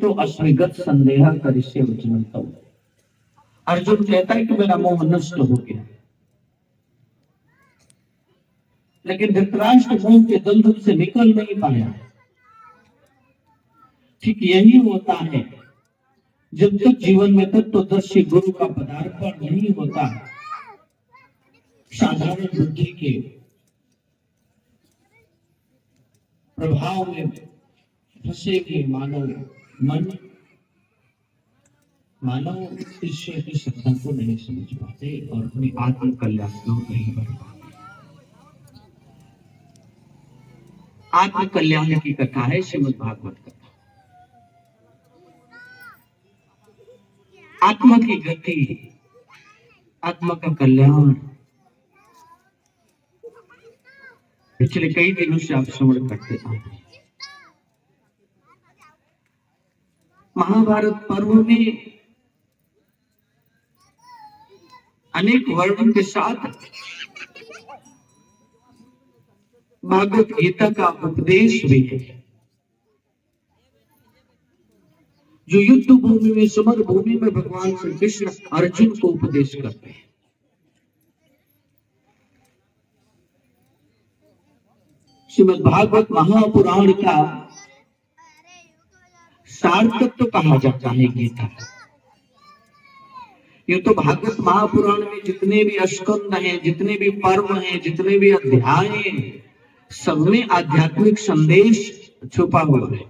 तो अस्मिगत संदेह करिष्ये वचनंतौ। अर्जुन कहता है कि मेरा मोह नष्ट हो गया, लेकिन धृतराष्ट्र मोह के दलदल से निकल नहीं पाया। ठीक यही होता है, जब तक जीवन में तत्वदर्शी गुरु का पदार्पण नहीं होता, साधारण बुद्धि के प्रभाव में फंसे हुए मानव ईश्वर की सत्ता को नहीं समझ पाते और अपनी आत्म कल्याण की ओर नहीं बढ़ पाते। आत्म कल्याण की कथा है श्रीमद् भागवत कथा। आत्मा की गति, आत्मा का कल्याण पिछले कई दिनों से आप श्रवण करते हैं। महाभारत पर्व में अनेक वर्णों के साथ भागवत गीता का उपदेश भी है, जो युद्ध भूमि में, समर भूमि में भगवान श्री कृष्ण अर्जुन को उपदेश करते हैं। श्रीमद् भागवत महापुराण का सार तत्व कहा जाता है गीता। ये तो भागवत महापुराण में जितने भी स्कंद हैं, जितने भी पर्व हैं, जितने भी अध्याय हैं, सब में आध्यात्मिक संदेश छुपा हुआ है।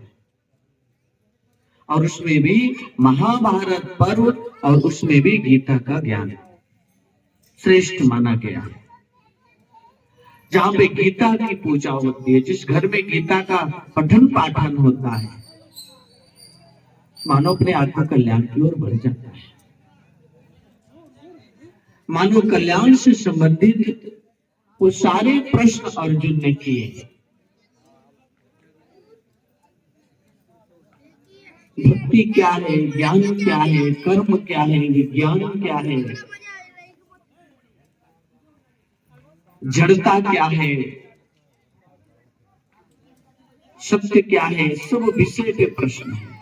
और उसमें भी महाभारत पर्व और उसमें भी गीता का ज्ञान श्रेष्ठ माना गया है। जहां पे गीता की पूजा होती है, जिस घर में गीता का पठन पाठन होता है, मानव अपने आत्म कल्याण की ओर बढ़ जाता है। मानव कल्याण से संबंधित वो सारे प्रश्न अर्जुन ने किए। भक्ति क्या है, ज्ञान क्या है, कर्म क्या है, विज्ञान क्या है, जड़ता क्या है, सत्य क्या है, सब विषय के प्रश्न है।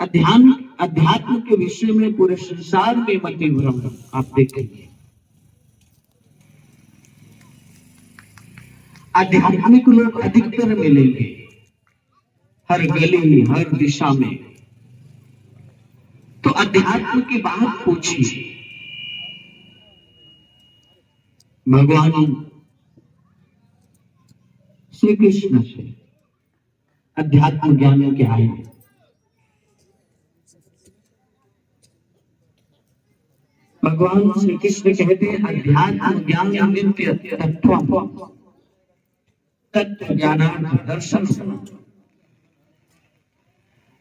अध्यात्म के विषय में पूरे संसार में मति भ्रम आप देखेंगे। आध्यात्मिक लोग अधिकतर मिलेंगे हर गली, हर दिशा में। तो अध्यात्म की बात पूछिए भगवान श्री कृष्ण से, अध्यात्म ज्ञान क्या है। भगवान श्री कृष्ण कहते हैं अध्यात्म ज्ञान नित्य तत्व ज्ञानार्थ दर्शन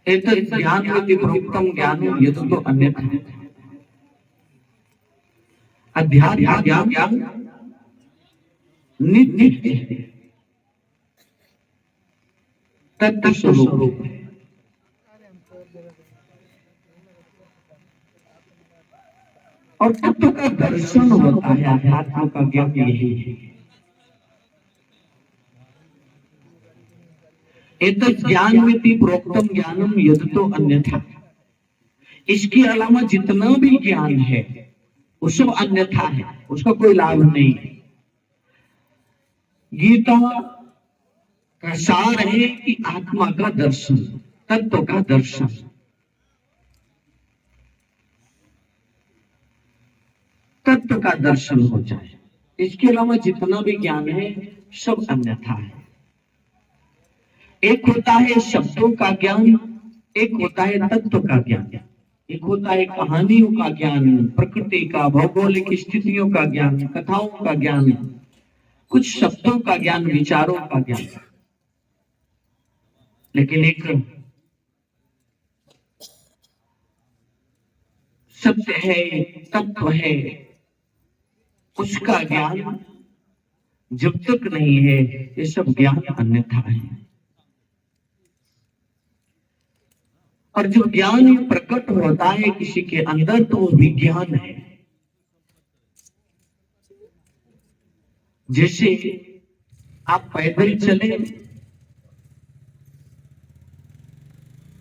एतत् ज्ञानमिति प्रोक्तम ज्ञानं यतो अन्यथा। अध्यात्म ज्ञान नित्य तत्व स्वरूप है। और तत्व का दर्शन होता है, अध्यात्म का ज्ञान यही है। एतत् ज्ञानमिति प्रोक्तम ज्ञानम यतो अन्यथा। इसके अलावा जितना भी ज्ञान है वो सब अन्यथा है, उसका कोई लाभ नहीं है। गीता का सार है कि आत्मा का दर्शन, तत्व का दर्शन। तत्व का दर्शन हो जाए, इसके अलावा जितना भी ज्ञान है सब अन्यथा है। एक होता है शब्दों का ज्ञान, एक होता है तत्व का ज्ञान, एक होता है कहानियों का ज्ञान, प्रकृति का, भौगोलिक स्थितियों का ज्ञान, कथाओं का ज्ञान, कुछ शब्दों का ज्ञान, विचारों का ज्ञान। लेकिन एक सत्य है, तत्व है, उसका ज्ञान जब तक नहीं है ये सब ज्ञान अन्यथा है। और जब ज्ञान प्रकट होता है किसी के अंदर तो वो विज्ञान है। जैसे आप पैदल चले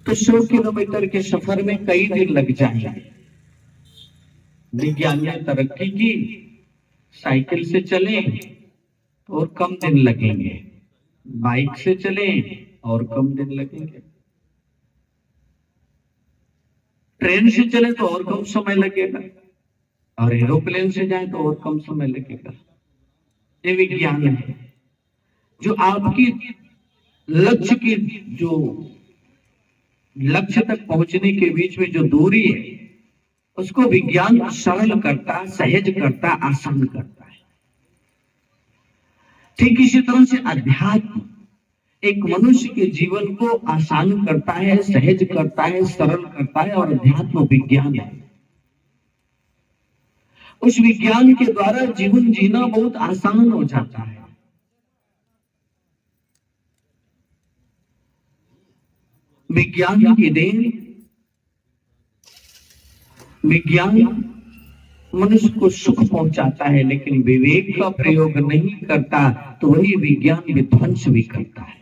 तो 100 किलोमीटर के सफर में कई दिन लग जाएंगे। विज्ञान ने तरक्की की, साइकिल से चले और कम दिन लगेंगे, बाइक से चले और कम दिन लगेंगे, ट्रेन से चले तो और कम समय लगेगा, और एरोप्लेन से जाए तो और कम समय लगेगा। ये विज्ञान है। जो आपकी लक्ष्य की जो लक्ष्य तक पहुंचने के बीच में जो दूरी है, उसको विज्ञान सरल करता, सहज करता, आसान करता है। ठीक इसी तरह से अध्यात्म एक मनुष्य के जीवन को आसान करता है, सहज करता है, सरल करता है, और अध्यात्म विज्ञान है। उस विज्ञान के द्वारा जीवन जीना बहुत आसान हो जाता है। विज्ञान की देन, विज्ञान मनुष्य को सुख पहुंचाता है, लेकिन विवेक का प्रयोग नहीं करता तो वही विज्ञान विध्वंस भी करता है।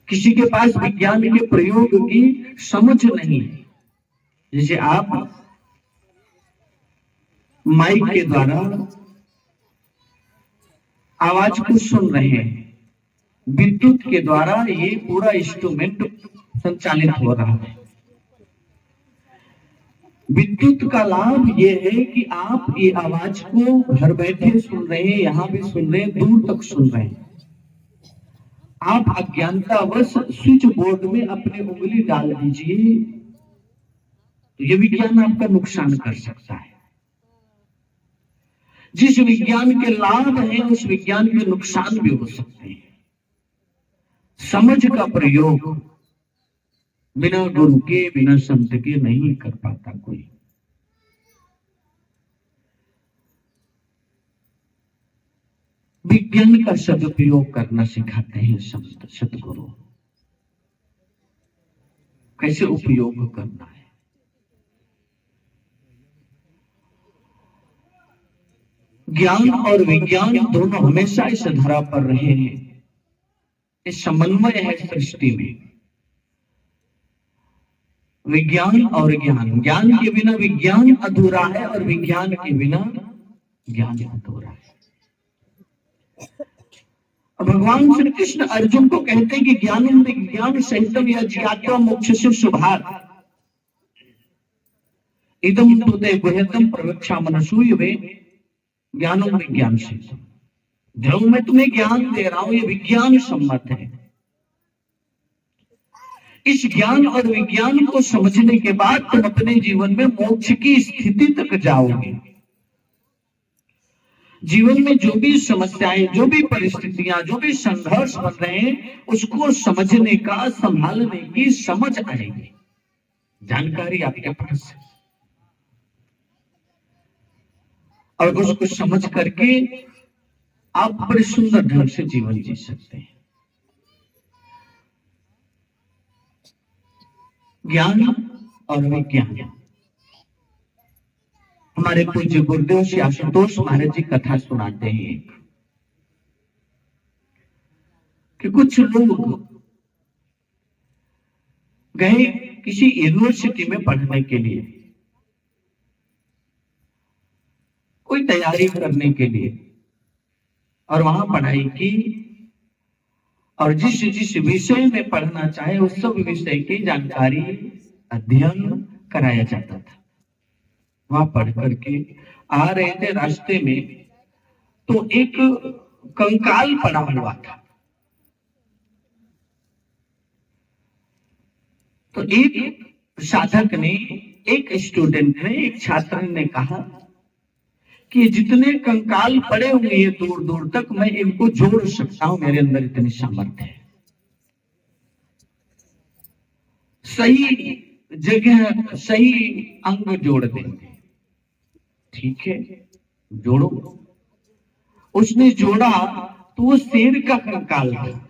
किसी के पास विज्ञान के प्रयोग की समझ नहीं है। जैसे आप माइक के द्वारा आवाज को सुन रहे हैं, विद्युत के द्वारा ये पूरा इंस्ट्रूमेंट संचालित हो रहा है। विद्युत का लाभ ये है कि आप ये आवाज को घर बैठे सुन रहे हैं, यहां भी सुन रहे हैं, दूर तक सुन रहे हैं। आप अज्ञानतावश स्विच बोर्ड में अपनी उंगली डाल दीजिए तो ये विज्ञान आपका नुकसान कर सकता है। जिस विज्ञान के लाभ हैं उस विज्ञान के नुकसान भी हो सकते हैं। समझ का प्रयोग बिना गुरु के, बिना संत के नहीं कर पाता कोई। विज्ञान का सदुपयोग करना सिखाते हैं संत सदगुरु, कैसे उपयोग करना है। ज्ञान और विज्ञान दोनों हमेशा इस धरा पर रहे हैं। इस समन्वय है सृष्टि में, विज्ञान और ज्ञान। ज्ञान के बिना विज्ञान अधूरा है और विज्ञान के बिना ज्ञान अधूरा है। भगवान श्री कृष्ण अर्जुन को कहते हैं कि ज्ञानम विज्ञान सहितम या ज्ञात्वा मोक्ष से शुभात इदम तुते गुह्यतम प्रवक्षा मनसूय वे ज्ञानम विज्ञान सहितम। जो मैं तुम्हें ज्ञान दे रहा हूं ये विज्ञान सम्मत है। इस ज्ञान और विज्ञान को समझने के बाद तुम अपने जीवन में मोक्ष की स्थिति तक जाओगे। जीवन में जो भी समस्याएं, जो भी परिस्थितियां, जो भी संघर्ष बन रहे हैं, उसको समझने का, संभालने की समझ आएगी, जानकारी आपके पास है, और उसको समझ करके आप बड़े सुंदर ढंग से जीवन जी सकते हैं। ज्ञान और विज्ञान। हमारे पूज्य गुरुदेव श्री आशुतोष महाराज जी कथा सुनाते हैं कि कुछ लोग गए किसी यूनिवर्सिटी में पढ़ने के लिए, कोई तैयारी करने के लिए, और वहां पढ़ाई की, और जिस जिस विषय में पढ़ना चाहे उस सब विषय की जानकारी, अध्ययन कराया जाता था। वहां पढ़ करके आ रहे थे, रास्ते में तो एक कंकाल पड़ा हुआ था। तो एक साधक ने, एक स्टूडेंट ने, एक छात्र ने कहा कि जितने कंकाल पड़े हुए हैं दूर दूर तक, मैं इनको जोड़ सकता हूं, मेरे अंदर इतनी सामर्थ्य है। सही जगह सही अंग जोड़ देंगे। ठीक है, जोड़ो। उसने जोड़ा तो वो शेर का कंकाल था।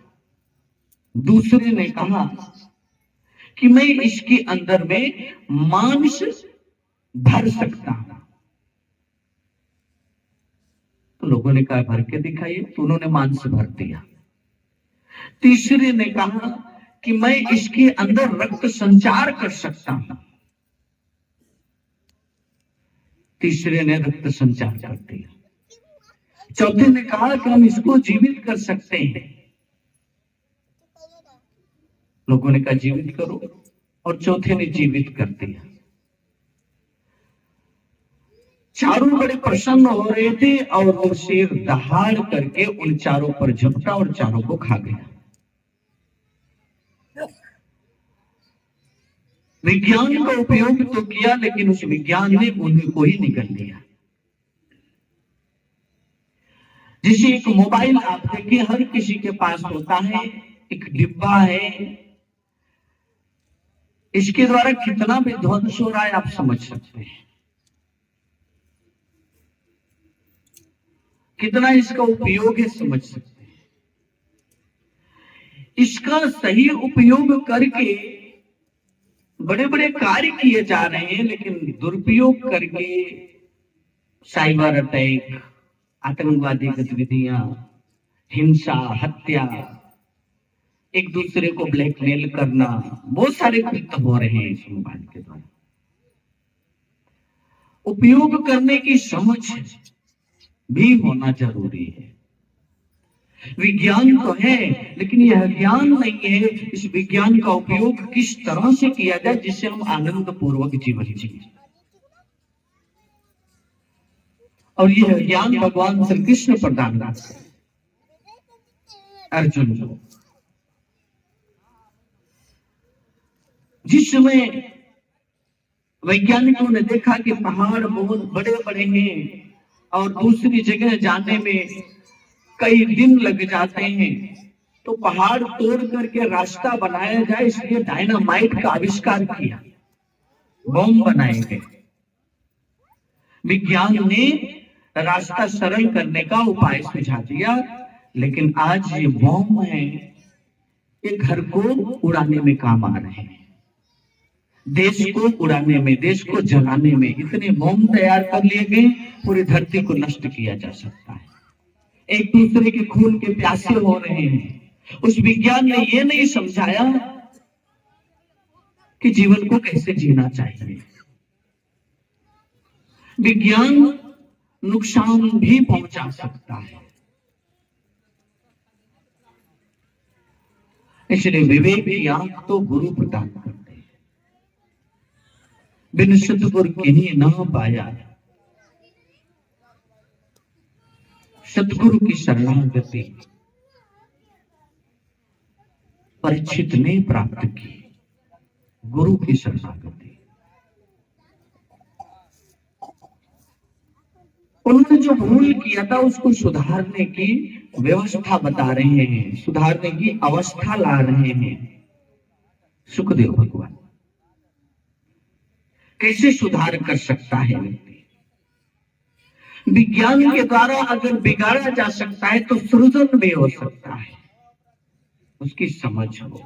दूसरे ने कहा कि मैं इसके अंदर में मांस भर सकता हूं। तो लोगों ने कहा भर के दिखाइए, तो उन्होंने मांस भर दिया। तीसरे ने कहा कि मैं इसके अंदर रक्त संचार कर सकता हूं। तीसरे ने रक्त संचार कर दिया। चौथे ने कहा कि हम इसको जीवित कर सकते हैं। लोगों ने कहा जीवित करो, और चौथे ने जीवित कर दिया। चारों बड़े प्रसन्न हो रहे थे और वो शेर दहाड़ करके उन चारों पर झपटा और चारों को खा गया। विज्ञान का उपयोग तो किया, लेकिन उस विज्ञान ने उन्हीं को ही निगल लिया। जैसे एक मोबाइल आप देखिए, हर किसी के पास होता है, एक डिब्बा है, इसके द्वारा कितना विध्वंस हो रहा है आप समझ सकते हैं। कितना इसका उपयोग है समझ सकते हैं। इसका सही उपयोग करके बड़े बड़े कार्य किए जा रहे हैं, लेकिन दुरुपयोग करके साइबर अटैक, आतंकवादी गतिविधियां, हिंसा, हत्या, एक दूसरे को ब्लैकमेल करना, बहुत सारे कृत्य हो रहे हैं इस मोबाइल के द्वारा। उपयोग करने की समझ भी होना जरूरी है। विज्ञान तो है, लेकिन यह ज्ञान नहीं है इस विज्ञान का उपयोग किस तरह से किया जाए जिससे हम आनंद पूर्वक जीवन जिए। और यह ज्ञान भगवान श्री कृष्ण प्रदान करते हैं अर्जुन को। जिस समय वैज्ञानिकों ने देखा कि पहाड़ बहुत बड़े बड़े हैं और दूसरी जगह जाने में कई दिन लग जाते हैं, तो पहाड़ तोड़ करके रास्ता बनाया जाए, इसलिए डायनामाइट का आविष्कार किया, बम बनाए गए। विज्ञान ने रास्ता सरल करने का उपाय सुझा दिया, लेकिन आज ये बम है, ये घर को उड़ाने में काम आ रहे हैं। देश को उड़ाने में, देश को जलाने में इतने बम तैयार कर लिए गए, पूरी धरती को नष्ट किया जा सकता है। एक दूसरे के खून के प्यासे हो रहे हैं। उस विज्ञान ने यह नहीं समझाया कि जीवन को कैसे जीना चाहिए। विज्ञान नुकसान भी पहुंचा सकता है, इसलिए विवेक की आंख तो गुरु प्रदान करते हैं। बिन सतगुरु किन्हीं न पाया, सतगुरु की शरणागति परीक्षित ने प्राप्त की, गुरु की शरणागति। उन्होंने जो भूल किया था उसको सुधारने की व्यवस्था बता रहे हैं, सुधारने की अवस्था ला रहे हैं सुखदेव भगवान। कैसे सुधार कर सकता है व्यक्ति? विज्ञान के द्वारा अगर बिगाड़ा जा सकता है तो सृजन भी हो सकता है, उसकी समझ हो।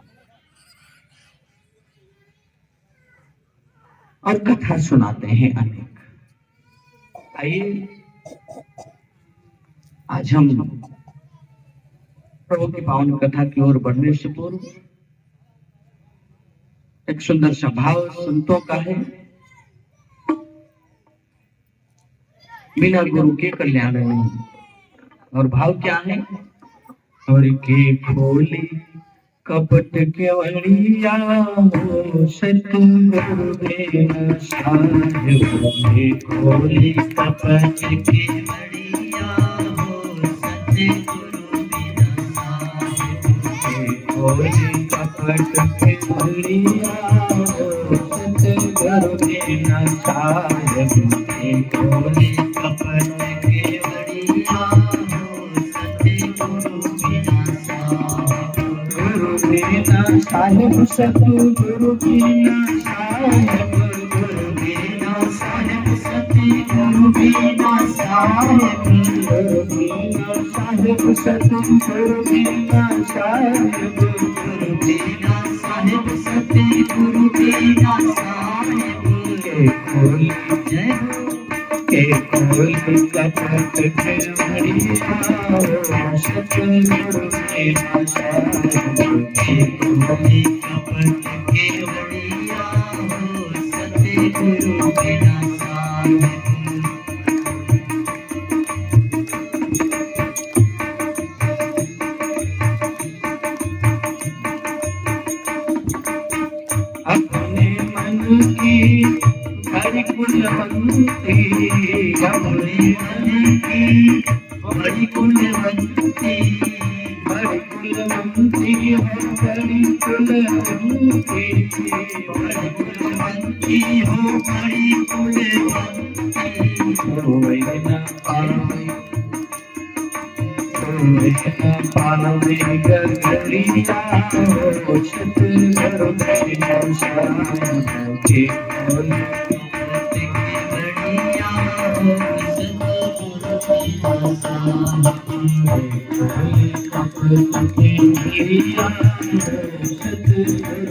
और कथा सुनाते हैं अनेक। आइए आज हम प्रभु की पावन कथा की ओर बढ़ने से पूर्व एक सुंदर सा भाव संतों का है। बिना गुरु के कल्याण नहीं। और भाव क्या है? और के खोली कपट के वड़िया हो, सतगुरु बिन साहिब के खोली कपट के वड़िया हो, सतगुरु बिन साहिब के खोली कपट के वड़िया हो, सतगुरु बिन साहिब के खोली कपट के वड़िया हो, सतगुरु बिन साहिब सतगुरु बिना साहिब, गुरु बिना साहिब सतगुरु बिना साहिब, गुरु बिना साहिब सतगुरु बिना साहिब, गुरु बिना साहिब सतगुरु बिना साहिब। के खोली जय के कपट के बढ़िया हो सतगुरु के बोले कपट के बढ़िया हो सतगुरु के अपने मन की बड़ी कुलवंती, अपने मन की बड़ी कुलवंती, बड़ी कुलवंती हो बड़ी कुलवंती, बड़ी कुलवंती हो बड़ी कुलवंती, होए न पावे गगरिया हो सतगुरु के शान के बोले बढ़िया हो सतगुरु के शान बोले कपट के बढ़िया हो सतगुरु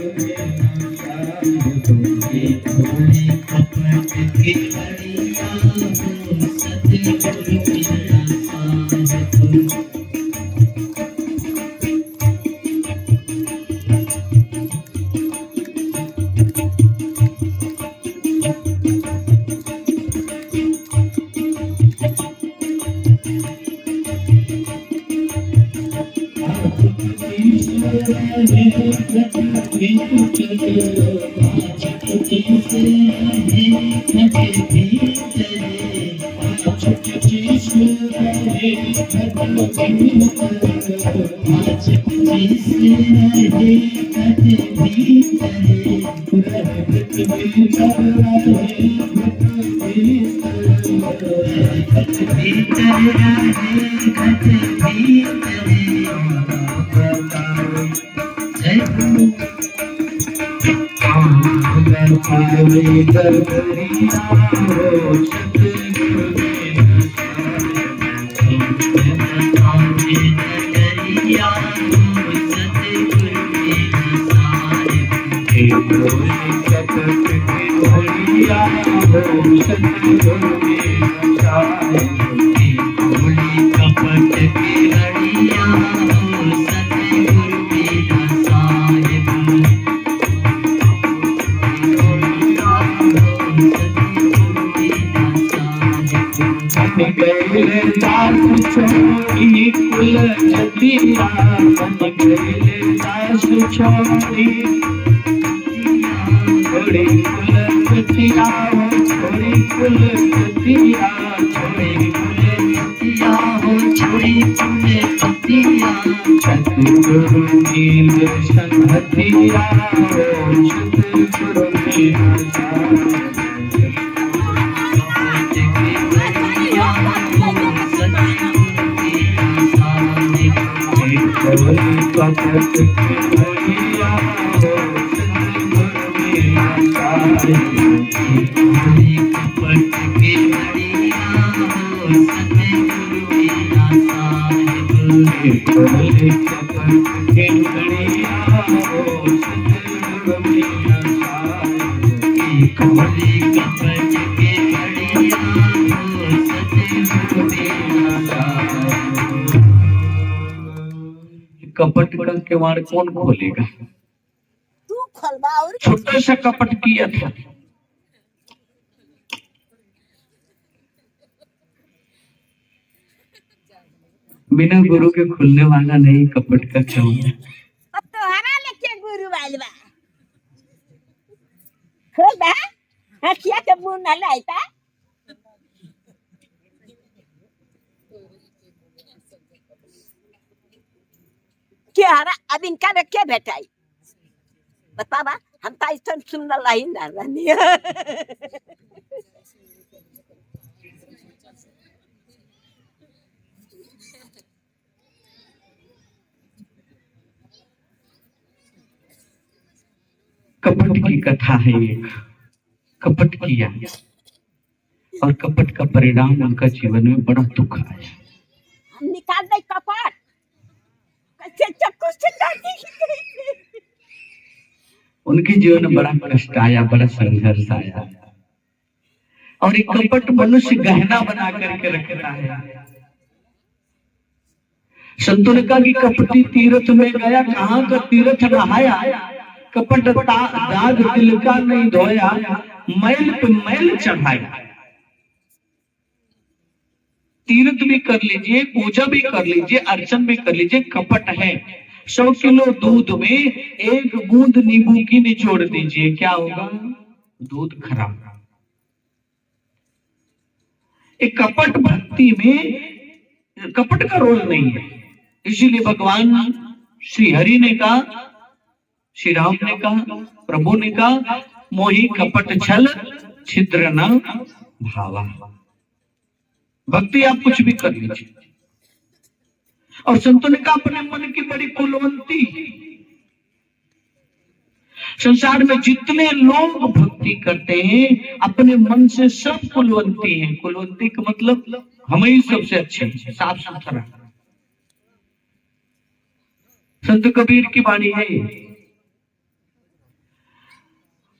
के शान बोले कपट के बढ़िया हो सतगुरु के शान। कपट का किवाड़ कौन खोलेगा? तू खोलवा। और छोटा सा कपट किया था, बिना गुरु के खुलने वाला नहीं। कपट का क्या होता है? अब तुम्हारा लेके गुरु वालवा खोल बा हथिया के मुंह न लाइता। क्या हरा अब इनका रखे बेटाई बतावा, हम तो ऐसा सुनना लाई ना रहनी कपट की कथा है एक। कपट किया और कपट का परिणाम उनका जीवन में बड़ा दुख आया। हम निकाल दे कपट कैसे चक्कू से काटी। उनके जीवन में बड़ा कष्ट आया, बड़ा संघर्ष आया और एक कपट मनुष्य गहना बना करके रखता है। संतों ने कहा कि कपटी तीर्थ में गया, कहां का तीर्थ नहाया, कपट दाग दिल का नहीं धोया, मैल पे मैल चढ़ाया। तीर्थ भी कर लीजिए, पूजा भी कर लीजिए, अर्चन भी कर लीजिए, कपट है। 100 किलो दूध में 1 बूंद नींबू की निचोड़ दीजिए, क्या होगा? दूध खराब। एक कपट भक्ति में कपट का रोल नहीं है। इसीलिए भगवान श्री हरि ने कहा, श्री राम ने कहा, प्रभु ने कहा, मोहि कपट छल छिद्र न भावा। भक्ति आप कुछ भी कर लीजिए। और संतों ने कहा अपने मन की बड़ी कुलवंती। संसार में जितने लोग भक्ति करते हैं अपने मन से सब कुलवंती हैं। कुलवंती का मतलब हम ही सबसे अच्छे, साफ सुथरा। संत कबीर की वाणी है।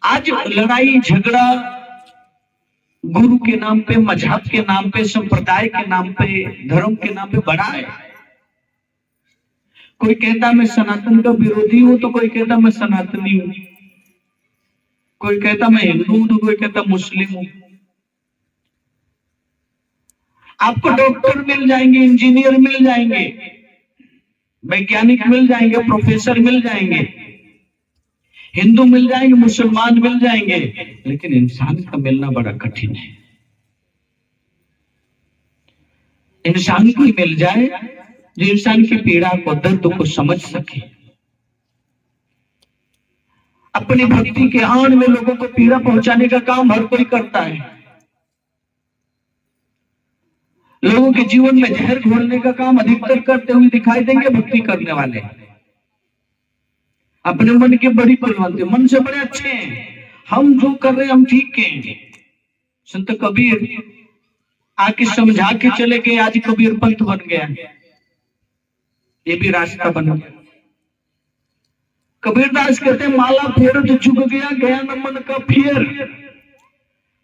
आज लड़ाई झगड़ा गुरु के नाम पे, मजहब के नाम पे, संप्रदाय के नाम पे, धर्म के नाम पे बड़ा है। कोई कहता मैं सनातन का विरोधी हूं तो कोई कहता मैं सनातनी हूं, कोई कहता मैं हिंदू हूं तो कोई कहता मुस्लिम हूं। आपको डॉक्टर मिल जाएंगे, इंजीनियर मिल जाएंगे, वैज्ञानिक मिल जाएंगे, प्रोफेसर मिल जाएंगे, हिंदू मिल जाएंगे, मुसलमान मिल जाएंगे, लेकिन इंसान का मिलना बड़ा कठिन है। इंसान को मिल जाए जो इंसान की पीड़ा को, दर्द को समझ सके। अपनी भक्ति के आड़ में लोगों को पीड़ा पहुंचाने का काम हर कोई करता है। लोगों के जीवन में जहर घोलने का काम अधिकतर करते हुए दिखाई देंगे भक्ति करने वाले। अपने मन के बड़ी कुलवंती, मन से बड़े अच्छे हैं, हम जो कर रहे हैं हम ठीक हैं। संत कबीर आके समझा के चले गए, आज कबीर पंथ बन गया, ये भी रास्ता बन गया। कबीरदास कहते माला फेर तो चुक गया, गया न मन का फेर,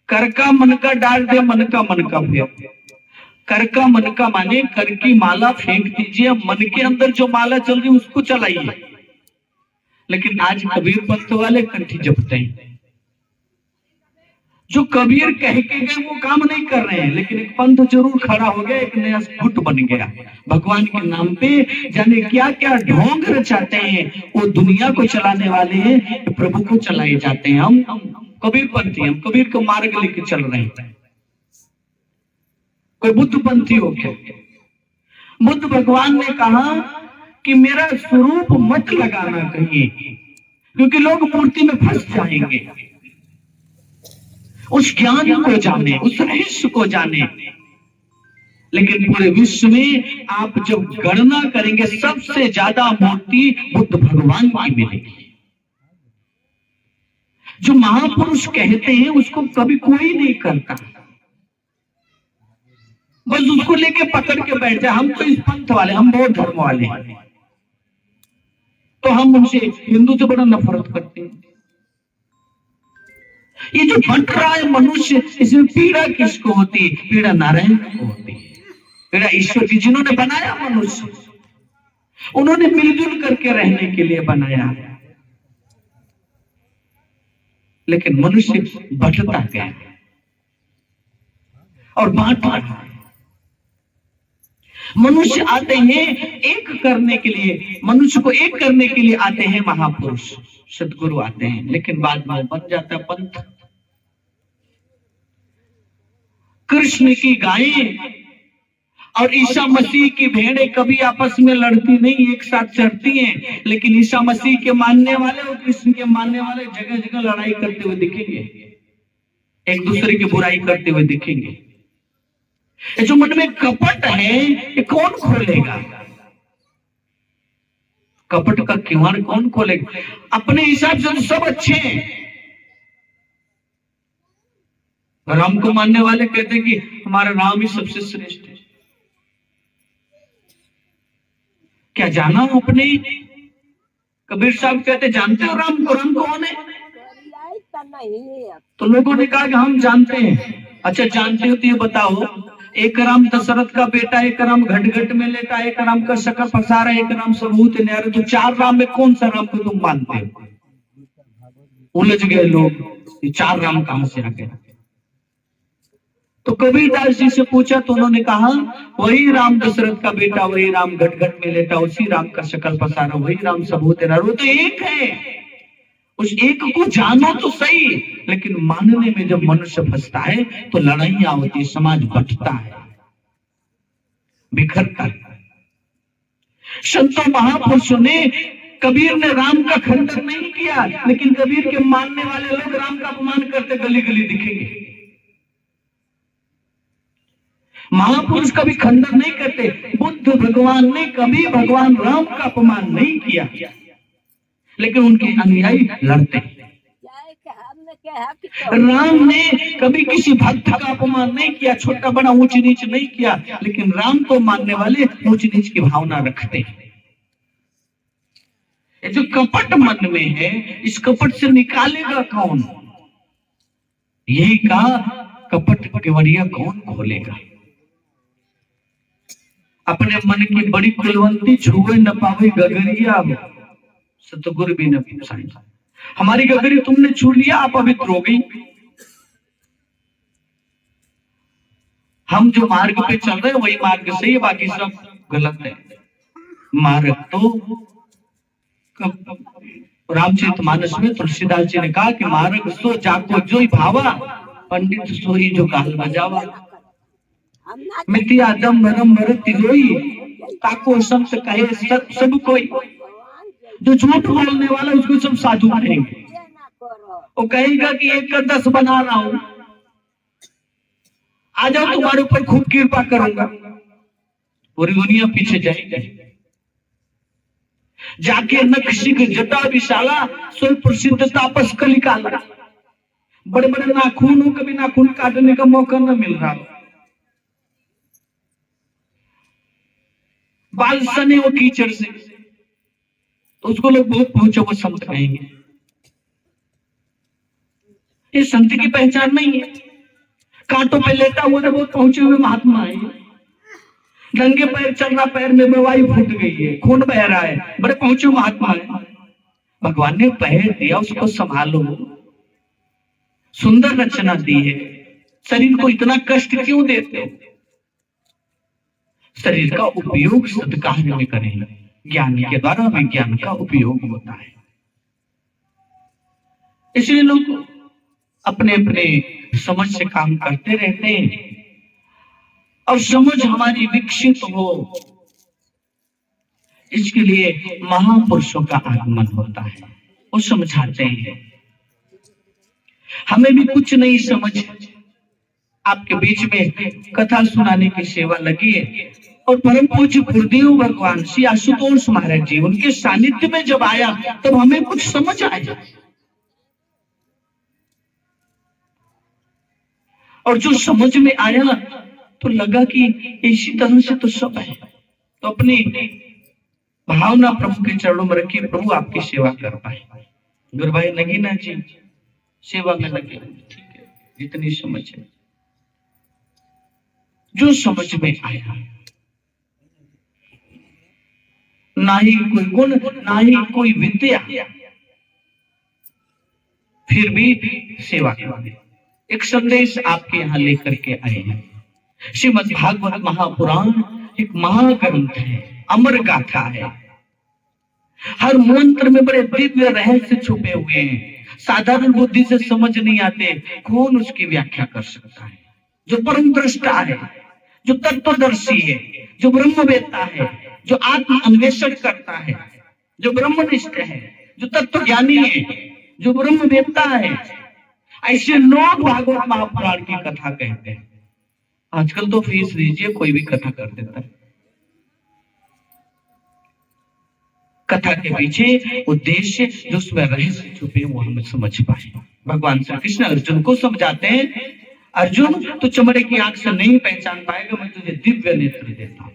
कर का मन का डाल दे, मन का फेर। कर का मन का माने कर की माला फेंक दीजिए, मन के अंदर जो माला चल रही उसको चलाइए। लेकिन आज कबीर पंथ वाले कंठी जपते हैं। जो कबीर कह के गए वो काम नहीं कर रहे हैं, लेकिन एक पंथ जरूर खड़ा हो गया, एक नया गुट बन गया। भगवान के नाम पे जाने क्या क्या ढोंग रचाते हैं, वो दुनिया को चलाने वाले हैं, प्रभु को चलाए जाते हैं। हम कबीर पंथी, हम कबीर का मार्ग लेके चल रहे हैं। कोई बुद्ध पंथी हो क्या? बुद्ध भगवान ने कहा कि मेरा स्वरूप मत लगाना कहीं, क्योंकि लोग मूर्ति में फंस जाएंगे। उस ज्ञान को जाने, उस रहस्य को जाने। लेकिन पूरे विश्व में आप जब गणना करेंगे सबसे ज्यादा मूर्ति बुद्ध भगवान की मिलेगी। जो महापुरुष कहते हैं उसको कभी कोई नहीं करता, बस उसको लेके पकड़ के बैठ जाए। हम तो इस पंथ वाले, हम बौद्ध धर्म वाले हैं, तो हम उनसे हिंदू से बड़ा नफरत करते हैं। ये जो बंट रहा है मनुष्य, इसमें पीड़ा किसको होती है? पीड़ा नारायण को होती है, पीड़ा ईश्वर की। जिन्होंने बनाया मनुष्य, उन्होंने मिलजुल करके रहने के लिए बनाया, लेकिन मनुष्य बंटता गया और बांट रहा है। मनुष्य आते हैं एक करने के लिए, मनुष्य को एक करने के लिए आते हैं महापुरुष, सदगुरु आते हैं, लेकिन बाद में बन जाता पंथ। कृष्ण की गायें और ईसा मसीह की भेड़ें कभी आपस में लड़ती नहीं, एक साथ चढ़ती हैं। लेकिन ईसा मसीह के मानने वाले और कृष्ण के मानने वाले जगह जगह लड़ाई करते हुए दिखेंगे, एक दूसरे की बुराई करते हुए दिखेंगे। जो मन में कपट है ये कौन खोलेगा? कपट का किवाड़ कौन खोलेगा? अपने हिसाब से सब अच्छे हैं। राम को मानने वाले कहते हैं कि हमारा राम ही सबसे श्रेष्ठ है। क्या जाना अपने? कबीर साहब कहते जानते हो राम को? राम कौन है? तो लोगों ने कहा कि हम जानते हैं। अच्छा जानते हो तो ये बताओ, एक राम दशरथ का बेटा, एक राम घट घट में लेटा, एक राम का शक्कर पसारा, एक राम सबूत न्यारे, तो चार राम में कौन सा राम को तुम मानते हो? उलझ गए लोग, ये चार राम कहां से आ गए? तो कबीरदास जी से पूछा तो उन्होंने कहा वही राम दशरथ का बेटा, वही राम घट घट में लेटा, उसी राम का शक्ल पसारा, वही राम सबूत न्यारे, वो तो एक है। उस एक को जानो तो सही, लेकिन मानने में जब मनुष्य फंसता है तो लड़ाइयां होती है, समाज बंटता है, बिखरता है। संतों महापुरुषों ने, कबीर ने राम का खंडन नहीं किया, लेकिन कबीर के मानने वाले लोग राम का अपमान करते गली गली दिखेंगे। महापुरुष कभी खंडन नहीं करते। बुद्ध भगवान ने कभी भगवान राम का अपमान नहीं किया, लेकिन उनके अनुयायी लड़ते। राम ने कभी किसी भक्त का अपमान नहीं किया, छोटा बड़ा ऊंच नीच नहीं किया, लेकिन राम को मानने वाले ऊंच नीच की भावना रखते हैं। ये जो कपट मन में है, इस कपट से निकालेगा कौन? यही कहा, कपट केवड़िया कौन खोलेगा? अपने मन की बड़ी कुलवंती छुए न पावे गगरिया, सतगुरु भी न पूछाई। हमारी गगरी तुमने छू लिया, आप पवित्र हो गई। हम जो मार्ग पे चल रहे हैं वही मार्ग सही है, बाकी सब गलत है। मार्ग तो रामचरितमानस में तुलसीदास जी ने कहा कि मार्ग सो जाको जोई भावा, पंडित सोई जो काल बजावा। मितिया दम भरम भरत तिरोई, ताको संत कहे सब कोई। जो झूठ बोलने वाला उसको सब साधु कहेंगे, वो कहेगा कि 1 का 10 बना रहा हूं, आ जाओ तुम्हारे ऊपर खूब कृपा करूंगा। पूरी दुनिया पीछे जाएगी। जाके नक्शिक जटा विशाला, सो प्रसिद्ध तापस का निकाला। बड़े बड़े नाखूनों कभी नाखून काटने का मौका न मिल रहा, बाल सने वो कीचड़ से, तो उसको लोग बहुत पहुंचे वो संत कहेंगे। ये संत की पहचान नहीं है। कांटों पे लेटा हुआ तो बहुत पहुंचे हुए महात्मा है। नंगे पैर चल रहा, पैर में वायु फूट गई है, खून बह रहा है, बड़े पहुंचे महात्मा है। भगवान ने पैर दिया, उसको संभालो। सुंदर रचना दी है, शरीर को इतना कष्ट क्यों देते हो? शरीर का उपयोग सत्कार्य में करें। ज्ञान के द्वारा विज्ञान का उपयोग होता है। इसलिए लोग अपने अपने समझ से काम करते रहते हैं, और समझ हमारी विकसित हो, इसके लिए महापुरुषों का आगमन होता है। वो समझाते हैं। हमें भी कुछ नहीं समझ, आपके बीच में कथा सुनाने की सेवा लगी है। और परम पूज्य गुरुदेव भगवान श्री आशुतोष महाराज जी, उनके सानिध्य में जब आया तब हमें कुछ समझ आया। और जो समझ में आया तो लगा कि इसी तरह से तो सब है। तो अपनी भावना प्रभु के चरणों में रखिए, प्रभु आपकी सेवा कर पाए। गुरु भाई नगीना जी सेवा में लगे, ठीक है, जितनी समझ है, जो समझ में आया। ना ही कोई गुण, ना ही कोई विद्या, फिर भी सेवा करने एक संदेश आपके यहाँ लेकर के आए हैं। श्रीमद् भागवत महापुराण एक महाग्रंथ है, अमर गाथा है। हर मंत्र में बड़े दिव्य रहस्य छुपे हुए हैं। साधारण बुद्धि से समझ नहीं आते, कौन उसकी व्याख्या कर सकता है? जो परम दृष्टा है, जो तत्वदर्शी है, जो ब्रह्मवेत्ता है, जो आत्म अन्वेषण करता है, जो ब्रह्मनिष्ठ है, जो तत्व ज्ञानी है, जो ब्रह्मवेत्ता है, ऐसे लोग भागवत महापुराण की कथा कहते हैं। आजकल तो फीस दीजिए, कोई भी कथा कर देता है। कथा के पीछे उद्देश्य, जो उसमें रहस्य छुपे, वो हम समझ पाए। भगवान श्री कृष्ण अर्जुन को समझाते हैं, अर्जुन तो चमड़े की आंख से नहीं पहचान पाएगा, मैं तुझे दिव्य नेत्र देता हूं।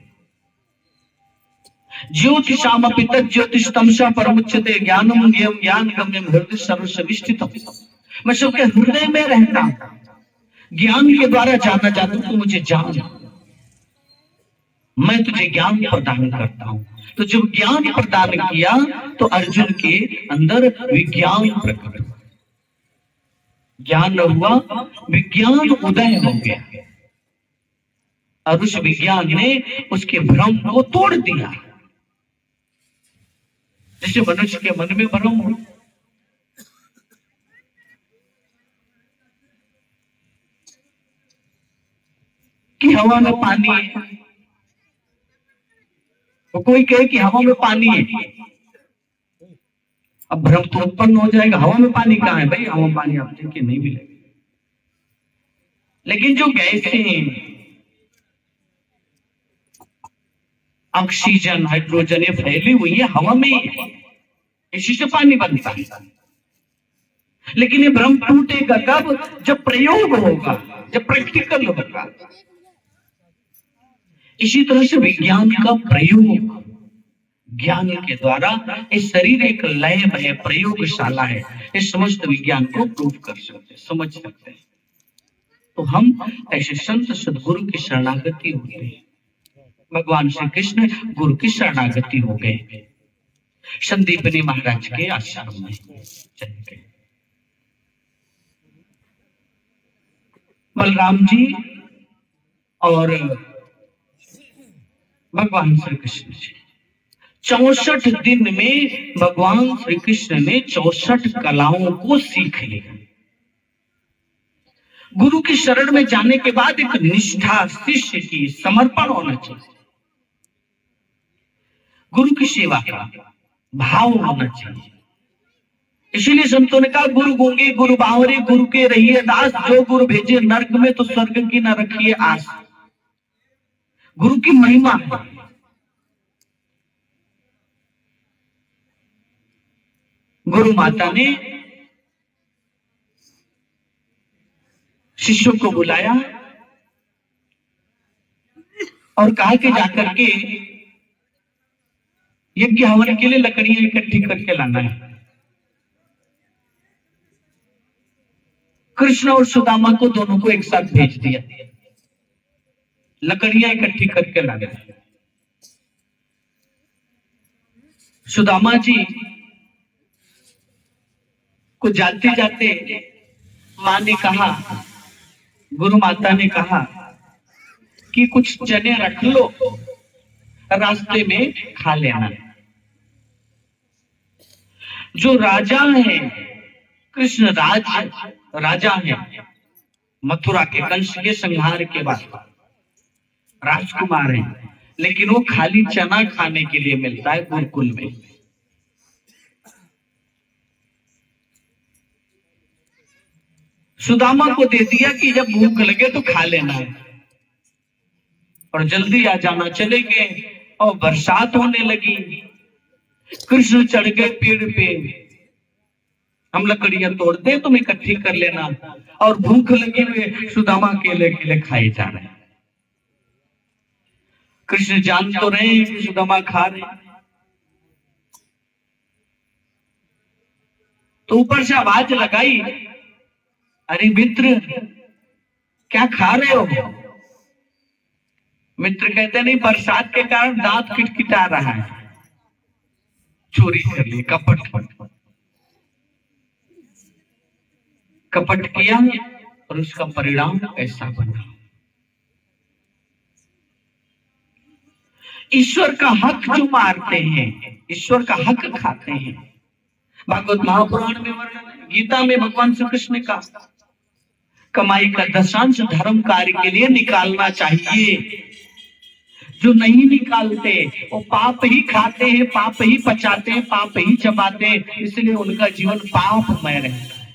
ज्योतिषामपि तज्ज्योतिष तमसा परमुच्यते ज्ञानम ज्ञेयं ज्ञान गम्यं हृदय सर्वस्य विष्ठितम्। मैं सबके हृदय में रहता हूं। ज्ञान के द्वारा जाना जाता हूं, तो मुझे जान, मैं तुझे ज्ञान प्रदान करता हूं। तो जब ज्ञान प्रदान किया तो अर्जुन के अंदर विज्ञान प्रकट हुआ, ज्ञान हुआ, विज्ञान उदय हो गया और उस विज्ञान ने उसके भ्रम को तोड़ दिया। जैसे मनुष्य के मन में भ्रम हो कि हवा में पानी है, तो कोई कहे कि हवा में पानी है, अब भ्रम तो उत्पन्न हो जाएगा, हवा में पानी कहाँ है भाई, हवा में पानी आप देखिए नहीं मिलेगा। लेकिन जो गैसें हैं, ऑक्सीजन, हाइड्रोजन, ये फैली हुई है हवा में ही है, इसी से पानी बनता है। लेकिन ये भ्रम टूटेगा कब? जब प्रयोग होगा, जब प्रैक्टिकल होगा। इसी तरह से विज्ञान का प्रयोग, ज्ञान के द्वारा इस शरीर एक लैब है, प्रयोगशाला है, इस समस्त विज्ञान को प्रूव कर सकते, समझ सकते हैं। तो हम ऐसे संत सदगुरु की शरणागति होते हैं। भगवान श्री कृष्ण गुरु की शरणागति हो गए, संदीपनी महाराज के आश्रम में चले गए। बलराम जी और भगवान श्री कृष्ण जी 64 दिन में भगवान श्री कृष्ण ने 64 कलाओं को सीख लिया। गुरु की शरण में जाने के बाद एक निष्ठा शिष्य की, समर्पण होना चाहिए, गुरु की सेवा का भाव होना चाहिए। इसीलिए संतों ने कहा, गुरु गूंगे गुरु बावरे, गुरु के रहिए दास, जो गुरु भेजे नरक में तो स्वर्ग की न रखिए आस। गुरु की महिमा है। गुरु माता ने शिष्यों को बुलाया और कहा कि जाकर के यज्ञ हवन के लिए लकड़ियां इकट्ठी करके लाना है। कृष्ण और सुदामा को, दोनों को एक साथ भेज दिया, लकड़ियां इकट्ठी करके लाना है। सुदामा जी को जाते जाते मां ने कहा, गुरु माता ने कहा कि कुछ चने रख लो, रास्ते में खा लेना। जो राजा है, कृष्ण राजा है, मथुरा के कंस के संहार के बाद राजकुमार है, लेकिन वो खाली चना खाने के लिए मिलता है गुरुकुल में। सुदामा को दे दिया कि जब भूख लगे तो खा लेना है और जल्दी आ जाना। चले गए और बरसात होने लगी। कृष्ण चढ़ गए पेड़ पे, हम लकड़ियां तोड़ते हैं, तुम इकट्ठी कर लेना। और भूख लगे हुए सुदामा केले खाए जा रहे हैं। कृष्ण जान तो रहे हैं कि सुदामा खा रहे, तो ऊपर से आवाज लगाई, अरे मित्र क्या खा रहे हो? मित्र कहते नहीं, बरसात के कारण दांत किटकिटा रहा है, चोरी कर ली, कपट किया और उसका परिणाम ऐसा बना। ईश्वर का हक जो मारते हैं, ईश्वर का हक खाते हैं। भागवत महापुराण में वर्णन है, गीता में भगवान श्री कृष्ण ने कहा, कमाई का दशांश धर्म कार्य के लिए निकालना चाहिए। जो नहीं निकालते वो पाप ही खाते हैं, पाप ही पचाते हैं, पाप ही चबाते हैं, इसलिए उनका जीवन पापमय रहता है।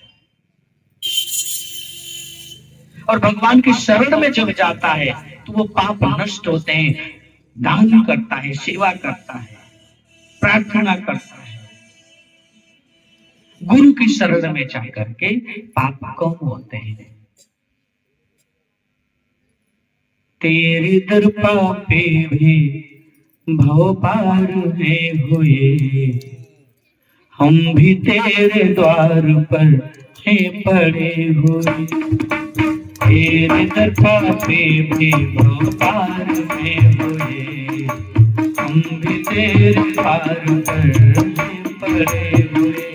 और भगवान की शरण में जब जाता है तो वो पाप नष्ट होते हैं। दान करता है, सेवा करता है, प्रार्थना करता है, गुरु की शरण में जाकर के पाप कम होते हैं। तेरे दर पापे भी भव पार है हुए, हम भी तेरे द्वार पर हैं पड़े हुए। तेरे दरबार पे भी पार में हुए, हम भी तेरे पार पर पड़े हुए।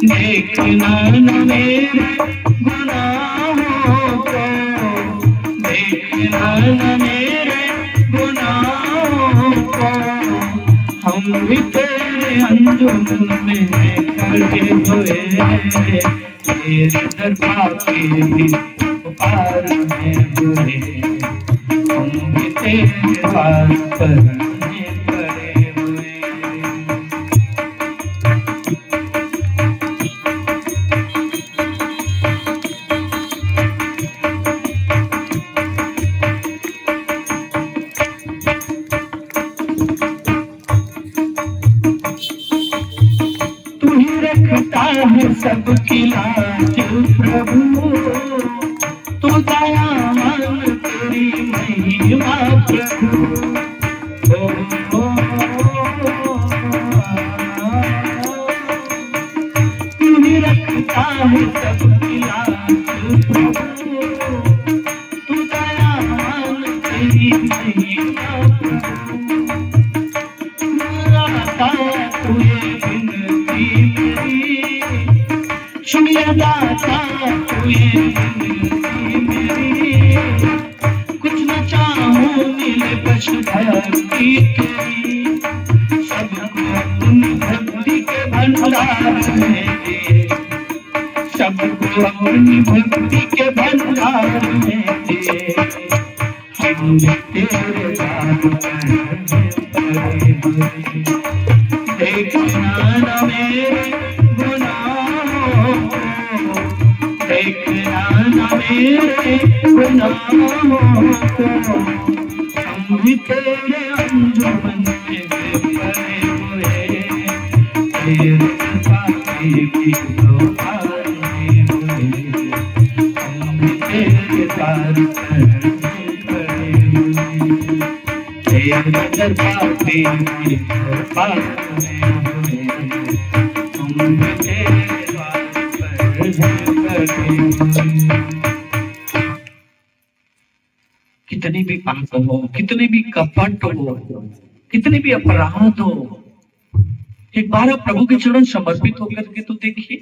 देखना न मेरे गुनाहों को, देखना न मेरे गुनाहों को, हम भी तेरे अंजुमन में खड़े हुए। तेरे दरबार पे भी पार में हुए, हम भी तेरे पार पर पड़े हुए। तू ही रखता है सबकी लाज प्रभु, तू दयावान तेरी महिमा प्रभु। ओ, ओ, तू ही रखता है सबकी लाज प्रभु, तू दयावान तेरी महिमा प्रभु। दाता तू ये विनती मेरी, सुनिए दाता तू ये विनती मेरी। कुछ न चाहूं मिले बस भक्ति तेरी, सबको अपनी भक्ति के भंडार में दे, सबको अपनी भक्ति के भंडार में दे। हम तेरे दार पड़े हुए, देखना न मेरे गुनाहों को, देखना न मेरे गुनाहों को, हम भी तेरे अंजुमन में पड़े हुए। तेरे दरबार पे भी पार में हुए, हम भी तेरे द्वार पर पड़े हुए। तेरे दरबार पे भी पार में हुए, हम भी तेरे द्वार पर पड़े हुए। कितने भी पाप हो, कितने भी कपट हो, कितने भी अपराध हो, एक बार आप प्रभु के चरण समर्पित होकर के तो देखिए।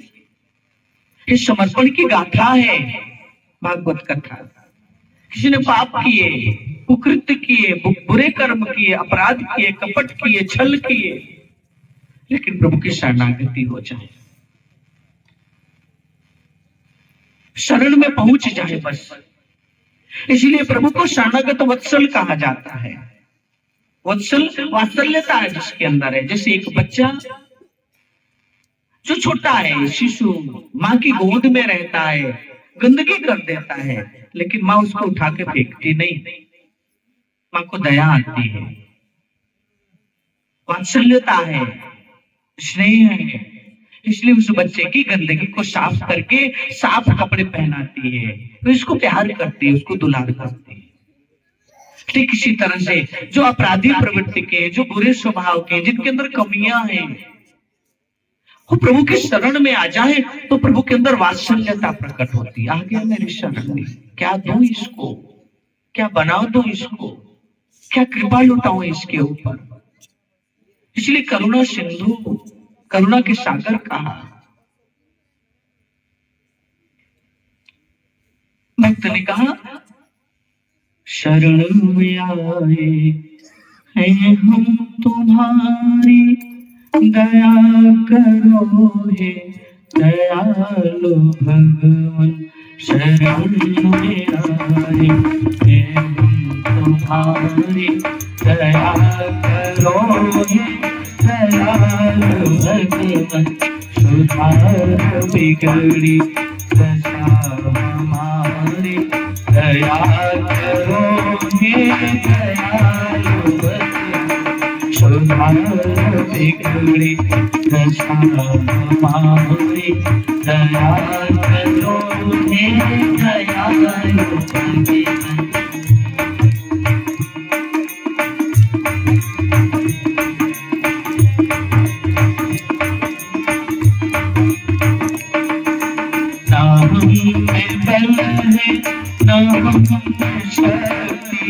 ये समर्पण की गाथा है भागवत कथा। किसी ने पाप किए, कुकृत्य किए, बुरे कर्म किए, अपराध किए, कपट किए, छल किए, लेकिन प्रभु की शरणागति हो जाए, शरण में पहुंच जाए बस। इसलिए प्रभु को शरणागत वत्सल कहा जाता है। वत्सल वात्सल्यता है जिसके अंदर है। जैसे एक बच्चा जो छोटा है, शिशु माँ की गोद में रहता है, गंदगी कर देता है, लेकिन माँ उसको उठा के फेंकती नहीं, माँ को दया आती है, वात्सल्यता है, स्नेह है। इसलिए उस बच्चे की गंदगी को साफ करके साफ कपड़े पहनाती है, तो इसको प्यार करती है, उसको दुलार करती है। ठीक इसी तरह से जो अपराधी प्रवृत्ति के, जो बुरे स्वभाव के, जिनके अंदर कमियां हैं, वो प्रभु के शरण में आ जाए तो प्रभु के अंदर वात्सल्यता प्रकट होती है। आ गया मेरी शरण में, क्या दूं इसको, क्या बना दूं इसको, क्या कृपा लुटाऊं इसके ऊपर। इसलिए करुणा सिंधु, करुणा के सागर कहा। भक्त ने कहा शरण में आए हैं हम तुम्हारी, दया करो हे दयालु भगवान। शरण में आए हैं हम तुम्हारी, दया करो हे दयालु भगवान। सुधार बिगड़ी दशा हमारी, दया करो हे दयालु भगवान। सुधार बिगड़ी दशा हमारी, दया करो हे दयालु भगवान। में बल है न हम में शक्ति,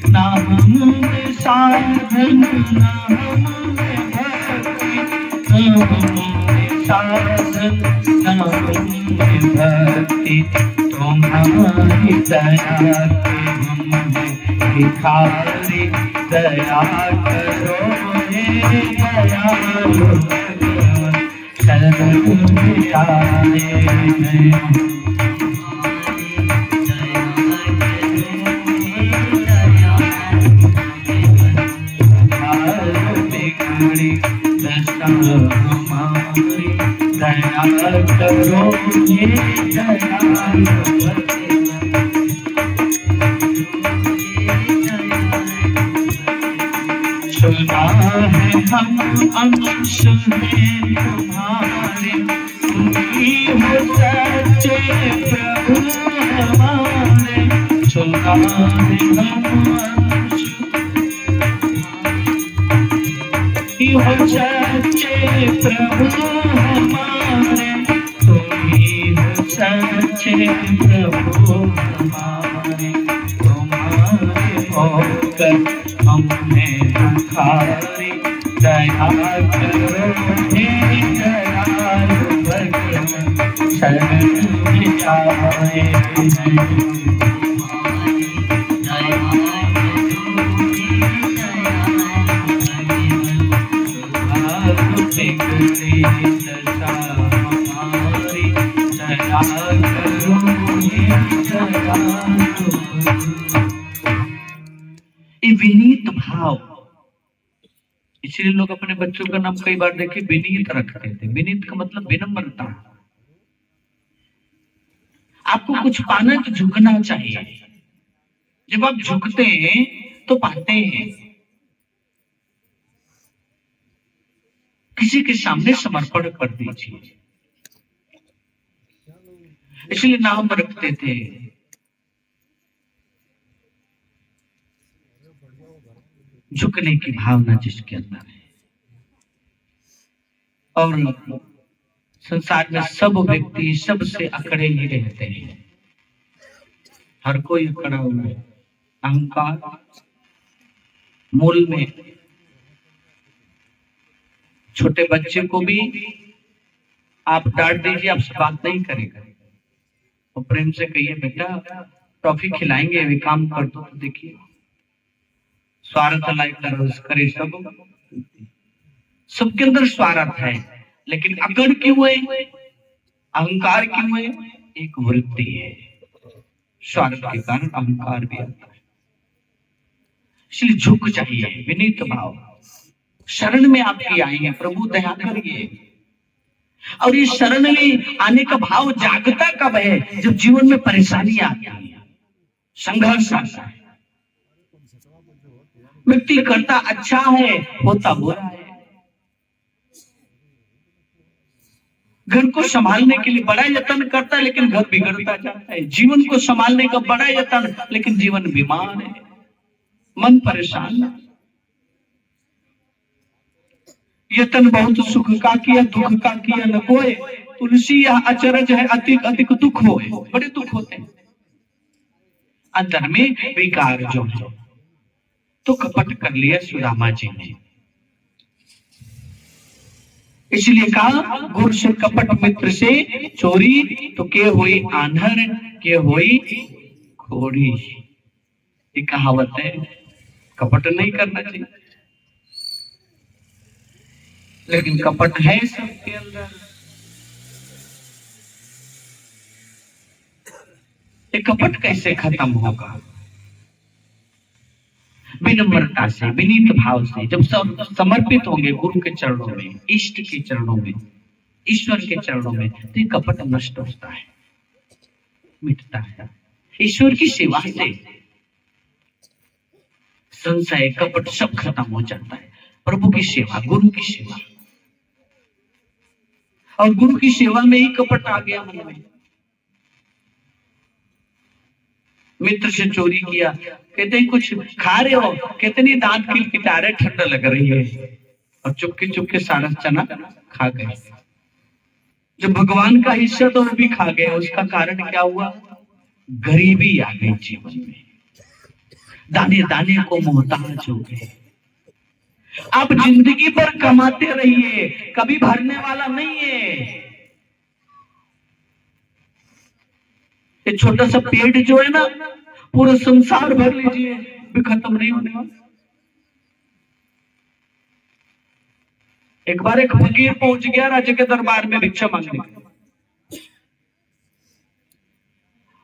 न हम में साधन, न हम में भक्ति, न हम में साधन, न हम में भक्ति। तुम्हारी दया के हम भिखारी, दया करो हे दयालु भगवान, शरण में आए हैं। बिगड़ी दशा हमारी, दया करो हे दयालु भगवान। सुना है हम अंश हैं तुम्हारे, तुम ही हो सच्चे प्रभु हमारे। सुना है हम अंश ही हो सच्चे प्रभु हमारे, तुम ही हो सच्चे प्रभु हमारे। तुम्हारे होकर हमने दुखारी, दया करो हे दयालु भगवान, शरण में आए हैं। बिगड़ी दशा हमारी, दया करो हे दयालु। ये विनीत भाव, इसलिए लोग अपने बच्चों का नाम कई बार देखे विनीत रखते थे। विनीत का मतलब विनम्रता। आपको कुछ पाना तो झुकना चाहिए। जब आप झुकते हैं तो पाते हैं। किसी के सामने समर्पण कर दीजिए। इसलिए नाम रखते थे। झुकने की भावना जिसके अंदर है। और संसार में सब व्यक्ति सबसे अकड़े ही रहते हैं। हर कोई अकड़ा हुआ है। अहंकार मूल में। छोटे बच्चे को भी आप डांट दीजिए, आपसे बात नहीं करेगा। और प्रेम से कहिए बेटा टॉफी खिलाएंगे, वे काम कर दो, तो देखिए स्वार्थ लाइक करे। सबके अंदर स्वार्थ है, लेकिन अकड़ क्यों है, अहंकार क्यों है? एक वृत्ति है। स्वार्थ के कारण अहंकार भी आता है। इसलिए झुक चाहिए, विनीत भाव। शरण में आपकी आई है, प्रभु दया करिए। और ये शरण में आने का भाव जागता कब है? जब जीवन में परेशानी आती है, संघर्ष आता है। व्यक्ति करता अच्छा है, होता बुरा है। घर को संभालने के लिए बड़ा यत्न करता है, लेकिन घर बिगड़ता जाता है। जीवन को संभालने का बड़ा यत्न, लेकिन जीवन बीमार है, मन परेशान है। यत्न बहुत सुख का किया, दुख का किया न कोई। तुलसी यह अचरज है, अधिक अधिक दुख होए। बड़े दुख होते हैं अंदर में, विकार जो है। तो कपट कर लिया सुदामा जी ने। इसलिए कहा गुरु से कपट, मित्र से चोरी, तो के हुई आंधर, के हुई खोड़ी। ये कहावत है। कपट नहीं करना चाहिए, लेकिन कपट है सबके अंदर। ये कपट कैसे खत्म होगा? विनम्रता से, विनीत भाव से। जब सब समर्पित होंगे गुरु के चरणों में, इष्ट के चरणों में, ईश्वर के चरणों में, तो ये कपट नष्ट होता है, मिटता है। ईश्वर की सेवा से संशय, कपट सब खत्म हो जाता है। प्रभु की सेवा, गुरु की सेवा। और गुरु की सेवा में ही कपट आ गया मन में। मित्र से चोरी किया, कहते हैं कुछ खा रहे हो, कितनी दांत किलकिटा रहे, ठंडा लग रही है, और चुपके चुपके सारा चना खा गए। जब भगवान का हिस्सा तो वो भी खा गए, उसका कारण क्या हुआ? गरीबी आ गई जीवन में, दाने दाने को मोहताज हो गए। आप जिंदगी भर कमाते रहिए, कभी भरने वाला नहीं है। ये छोटा सा पेट जो है ना, पूरा संसार भर लीजिए भी खत्म नहीं होने वाला। एक बार एक फकीर पहुंच गया राजा के दरबार में भिक्षा मांगने।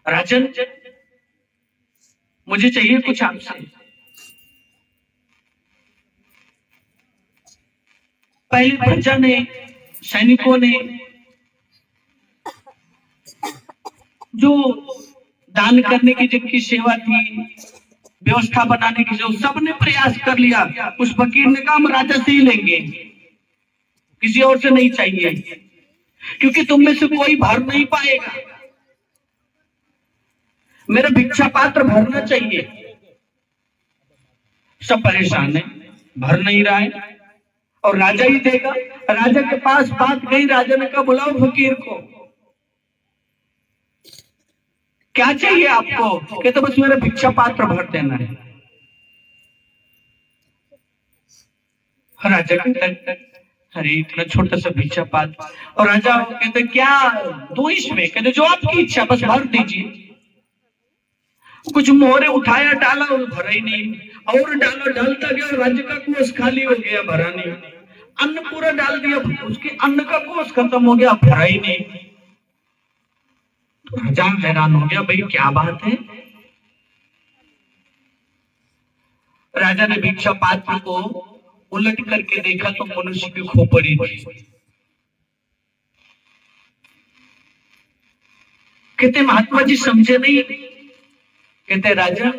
राजन, मुझे चाहिए कुछ आपसे। पहले प्रजा ने, सैनिकों ने जो दान करने की जिनकी सेवा थी, व्यवस्था बनाने की, जो सबने प्रयास कर लिया। उस फकीर ने कहा हम राजा से ही लेंगे, किसी और से नहीं चाहिए, क्योंकि तुम में से कोई भर नहीं पाएगा, मेरा भिक्षा पात्र भरना चाहिए। सब परेशान है, भर नहीं रहा है और राजा ही देगा। राजा के पास बात गई, राजा ने कहा बुलाओ फकीर को, क्या चाहिए आपको? कहते बस मेरा भिक्षा पात्र भर देना है। राजा कहते अरे इतना छोटा सा भिक्षा पात्र, और राजा कहते क्या दो इसमें? कहते जो आपकी इच्छा, बस भर दीजिए। कुछ मोहरे उठाया, डाला और भरा ही नहीं, और डाला, डालता गया, राज्य का कोष खाली हो गया, भरा नहीं। अन्न पूरा डाल दिया, उसके अन्न का कोष खत्म हो गया, भरा ही नहीं। तो राजा हैरान हो गया, भाई क्या बात है? राजा ने भिक्षा पात्र को उलट करके देखा तो मनुष्य की खोपड़ी थी। कहते महात्मा जी समझे नहीं। कहते राजा,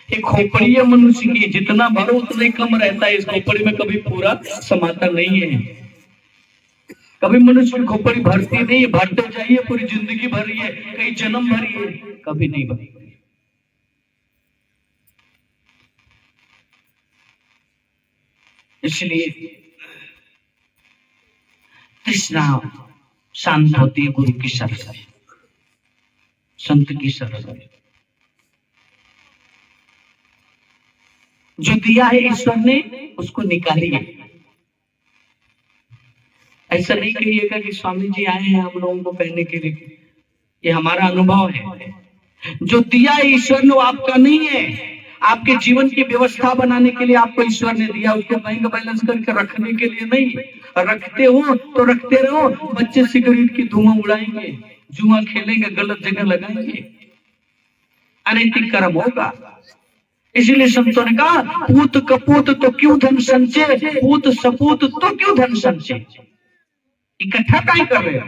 एक खोपड़ी है मनुष्य की, जितना भरो उतना ही कम रहता है, इस खोपड़ी में कभी पूरा समाता नहीं है। कभी मनुष्य की खोपड़ी भरती नहीं है, भरते जाइए पूरी जिंदगी भरी है, कई जन्म भरी है, कभी नहीं भरी। इसलिए तृष्णा शांत होती है गुरु की शरण से, संत की शरण से। जो दिया है ईश्वर ने, उसको निकालिए। ऐसा नहीं कहिएगा कि स्वामी जी आए हैं हम लोगों को कहने के लिए, ये हमारा अनुभव है। जो दिया है ईश्वर ने, वो आपका नहीं है। आपके जीवन की व्यवस्था बनाने के लिए आपको ईश्वर ने दिया, उसको बैंक बैलेंस करके रखने के लिए नहीं। रखते हो तो रखते रहो, बच्चे सिगरेट की धुआं उड़ाएंगे, जुआ खेलेंगे, गलत जगह लगाएंगे, अनैतिक कर्म होगा। इसीलिए संतों ने कहा पूत कपूत तो क्यों धन संचय, पूत सपूत तो क्यों धन संचय। इकट्ठा क्या कर रहे हो?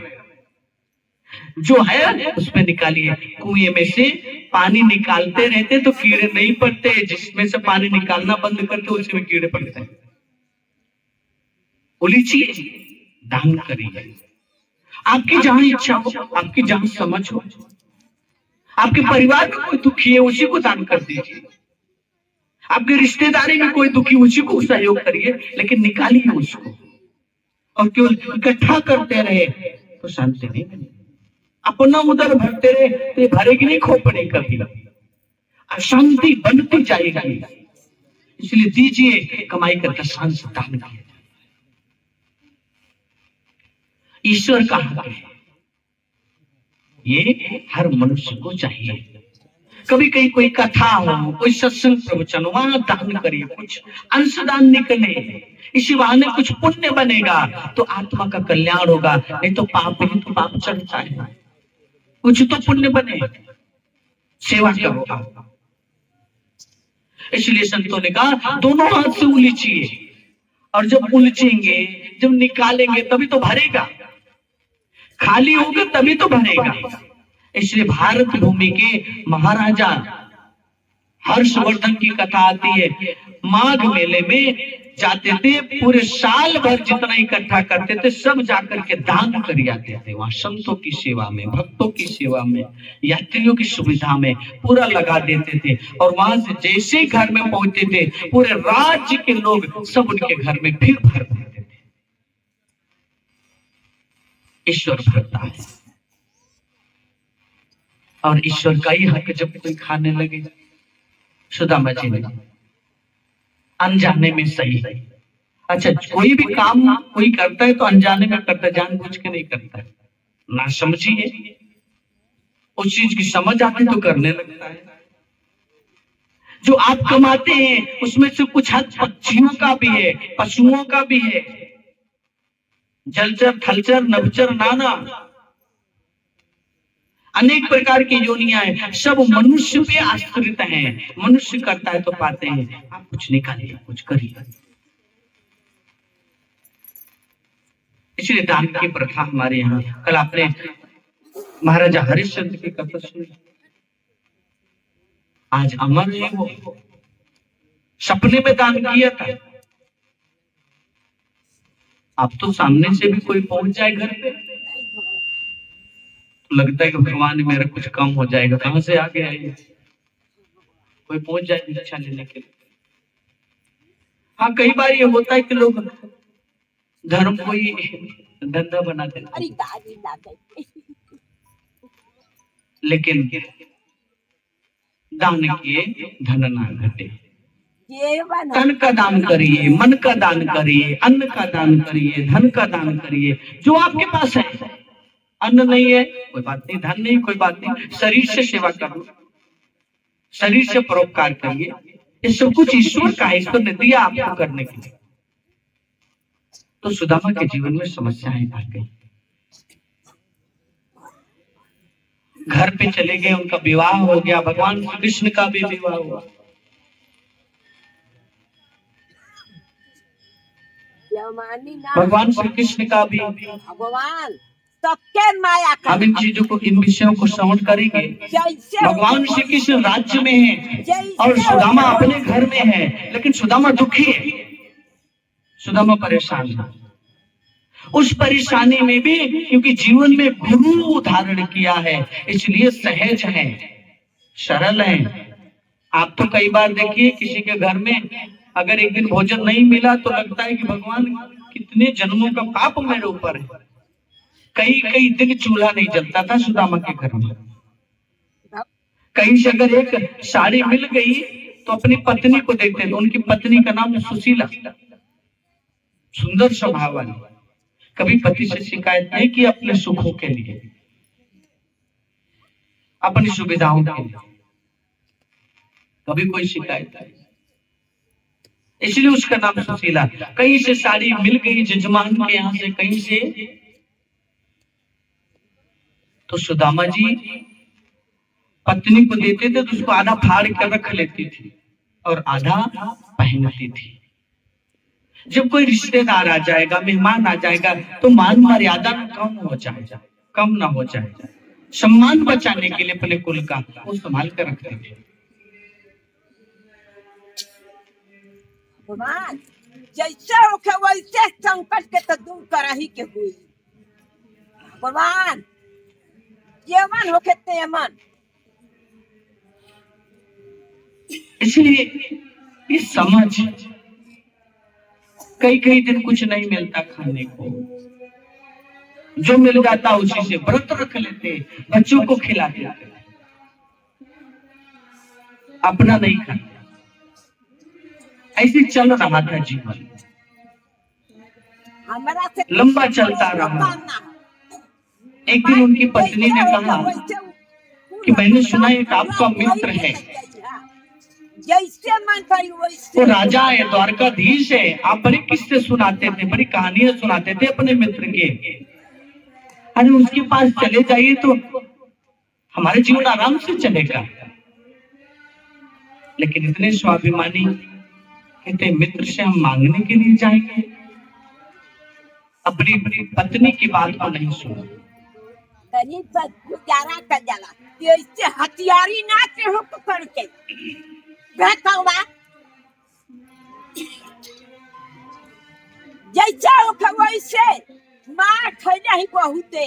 जो है उसमें निकालिए। कुएं में से पानी निकालते रहते तो कीड़े नहीं पड़ते, जिसमें से पानी निकालना बंद करते उसमें कीड़े पड़ते हैं। उलीचिए, दान करिए। आपकी जहां इच्छा हो, आपकी जहां समझ हो, आपके परिवार में कोई दुखी है उसी को दान कर दीजिए। आपकी रिश्तेदारी में कोई दुखी, उसी को सहयोग करिए, लेकिन निकालिए उसको। और केवल इकट्ठा करते रहे तो शांति नहीं मिलेगी। अपना उधर भरते रहे तो ये भरेगी नहीं खोपड़ी, कभी अशांति बनती जाएगी। इसलिए दीजिए, कमाई का दशांश से दान कीजिए। ईश्वर का हक है, ये हर मनुष्य को चाहिए। कभी कहीं कोई कथा हो, कोई सत्संग प्रवचन हो, वहां दान करिए, कुछ अंशदान निकले, इसी बहाने कुछ पुण्य बनेगा तो आत्मा का कल्याण होगा। नहीं तो पाप ही तो पाप चढ़ता है, कुछ तो पुण्य बने, सेवा करो आप। इसलिए संतों ने कहा दोनों हाथ से उलीचिए, और जब उलझेंगे, जब निकालेंगे तभी तो भरेगा, खाली होगा तभी तो भरेगा। इसलिए भारत भूमि के महाराजा हर्षवर्धन की कथा आती है। माघ मेले में जाते थे, पूरे साल भर जितना इकट्ठा करते थे सब जाकर के दान कर आते थे। वहां संतों की सेवा में, भक्तों की सेवा में, यात्रियों की सुविधा में पूरा लगा देते थे। और वहां से जैसे ही घर में पहुंचते थे, पूरे राज्य के लोग सब उनके घर में फिर भर देते थे। ईश्वर करता है। और ईश्वर का ही हक जब कोई खाने लगे, सुदामा जी ने अनजाने में सही। अच्छा, कोई भी काम कोई करता है तो अनजाने में करता है, जानबूझ के नहीं करता है। ना समझिए, उस चीज की समझ आती तो करने लगता है। जो आप कमाते हैं उसमें से कुछ हद पक्षियों का भी है, पशुओं का भी है, जलचर थलचर नभचर नाना अनेक प्रकार की योनियां हैं, सब मनुष्य पे आश्रित हैं। मनुष्य करता है तो पाते हैं। आप कुछ निकालिए, कुछ करिए। इसलिए दान की प्रथा हमारे यहाँ। कल आपने महाराजा हरिश्चंद्र की कथा सुनी, आज अमर है वो। सपने में दान किया था। अब तो सामने से भी कोई पहुंच जाए घर पे तो लगता है कि भगवान मेरा कुछ कम हो जाएगा, कहां से आ गया ये, कोई पहुंच जाए भिक्षा लेने के लिए। हाँ, कई बार ये होता है कि लोग धर्म को ही धंधा बना देते हैं, लेकिन दान किए धन ना घटे। तन का दान करिए, मन का दान करिए, अन्न का दान करिए, धन का दान करिए, जो आपके पास है। अन्न नहीं है कोई बात नहीं, धन नहीं कोई बात नहीं, शरीर से सेवा करो, शरीर से परोपकार करिए। ये सब कुछ ईश्वर का है, ईश्वर ने दिया आपको करने के लिए। तो सुदामा के जीवन में समस्याएं आ गई। घर पे चले गए, उनका विवाह हो गया, भगवान श्री कृष्ण का भी विवाह हुआ। भगवान श्री कृष्ण का भी। भगवान सबके माया का। हम इन चीजों को, इन विषयों को श्रवण करेंगे। भगवान श्री कृष्ण राज्य में है और सुदामा अपने घर में है, लेकिन सुदामा दुखी है, सुदामा परेशान है। उस परेशानी में भी क्योंकि जीवन में गुरु धारण किया है, इसलिए सहज है, सरल है। आप तो कई बार देखिए किसी के घर में अगर एक दिन भोजन नहीं मिला तो लगता है कि भगवान कितने जन्मों का पाप मेरे ऊपर है। कई कई दिन चूल्हा नहीं जलता था सुदामा के घर में। कहीं से अगर एक साड़ी मिल गई तो अपनी पत्नी को देखते थे, उनकी पत्नी का नाम सुशीला, सुंदर स्वभाव वाली, कभी पति से शिकायत नहीं की अपने सुखों के लिए, अपनी सुविधाओं के लिए, कभी कोई शिकायत नहीं। इसलिए उसका नाम सुशीला। कहीं से साड़ी मिल गई जजमान के यहाँ से, कहीं से, तो सुदामा जी पत्नी को देते थे तो उसको आधा फाड़ कर रख लेती थी और आधा पहनती थी। जब कोई रिश्तेदार आ जाएगा, मेहमान आ जाएगा तो मान मर्यादा कम हो जाएगा, कम ना हो जाएगा। सम्मान बचाने के लिए अपने कुल का वो संभाल कर रखते थे। भगवान जैसे होके वैसे संकट के तो दूर करा ही के हुई। भगवान जेमन होके तेमन। इसलिए ये समझ, कई कई दिन कुछ नहीं मिलता खाने को, जो मिल जाता उसी से व्रत रख लेते, बच्चों को खिला देते, अपना नहीं खाते। ऐसे चल रहा था जीवन, लंबा चलता रहा। एक दिन उनकी पत्नी ने कहा कि मैंने सुना एक आपका मित्र है, वो राजा है, द्वारकाधीश है, आप बड़ी किस्से सुनाते थे, बड़ी कहानियां सुनाते थे अपने मित्र के। अरे उसके पास चले जाइए तो हमारे जीवन आराम से चलेगा। लेकिन इतने स्वाभिमानी कहते मित्र से हम मांगने के लिए जाएंगे, अपनी पत्नी की बात को नहीं सुना। गुजारा कर जाला, इससे हथियारी ना के हो करके बेहतर जैसा हो वैसे मार खैला ही बहुते।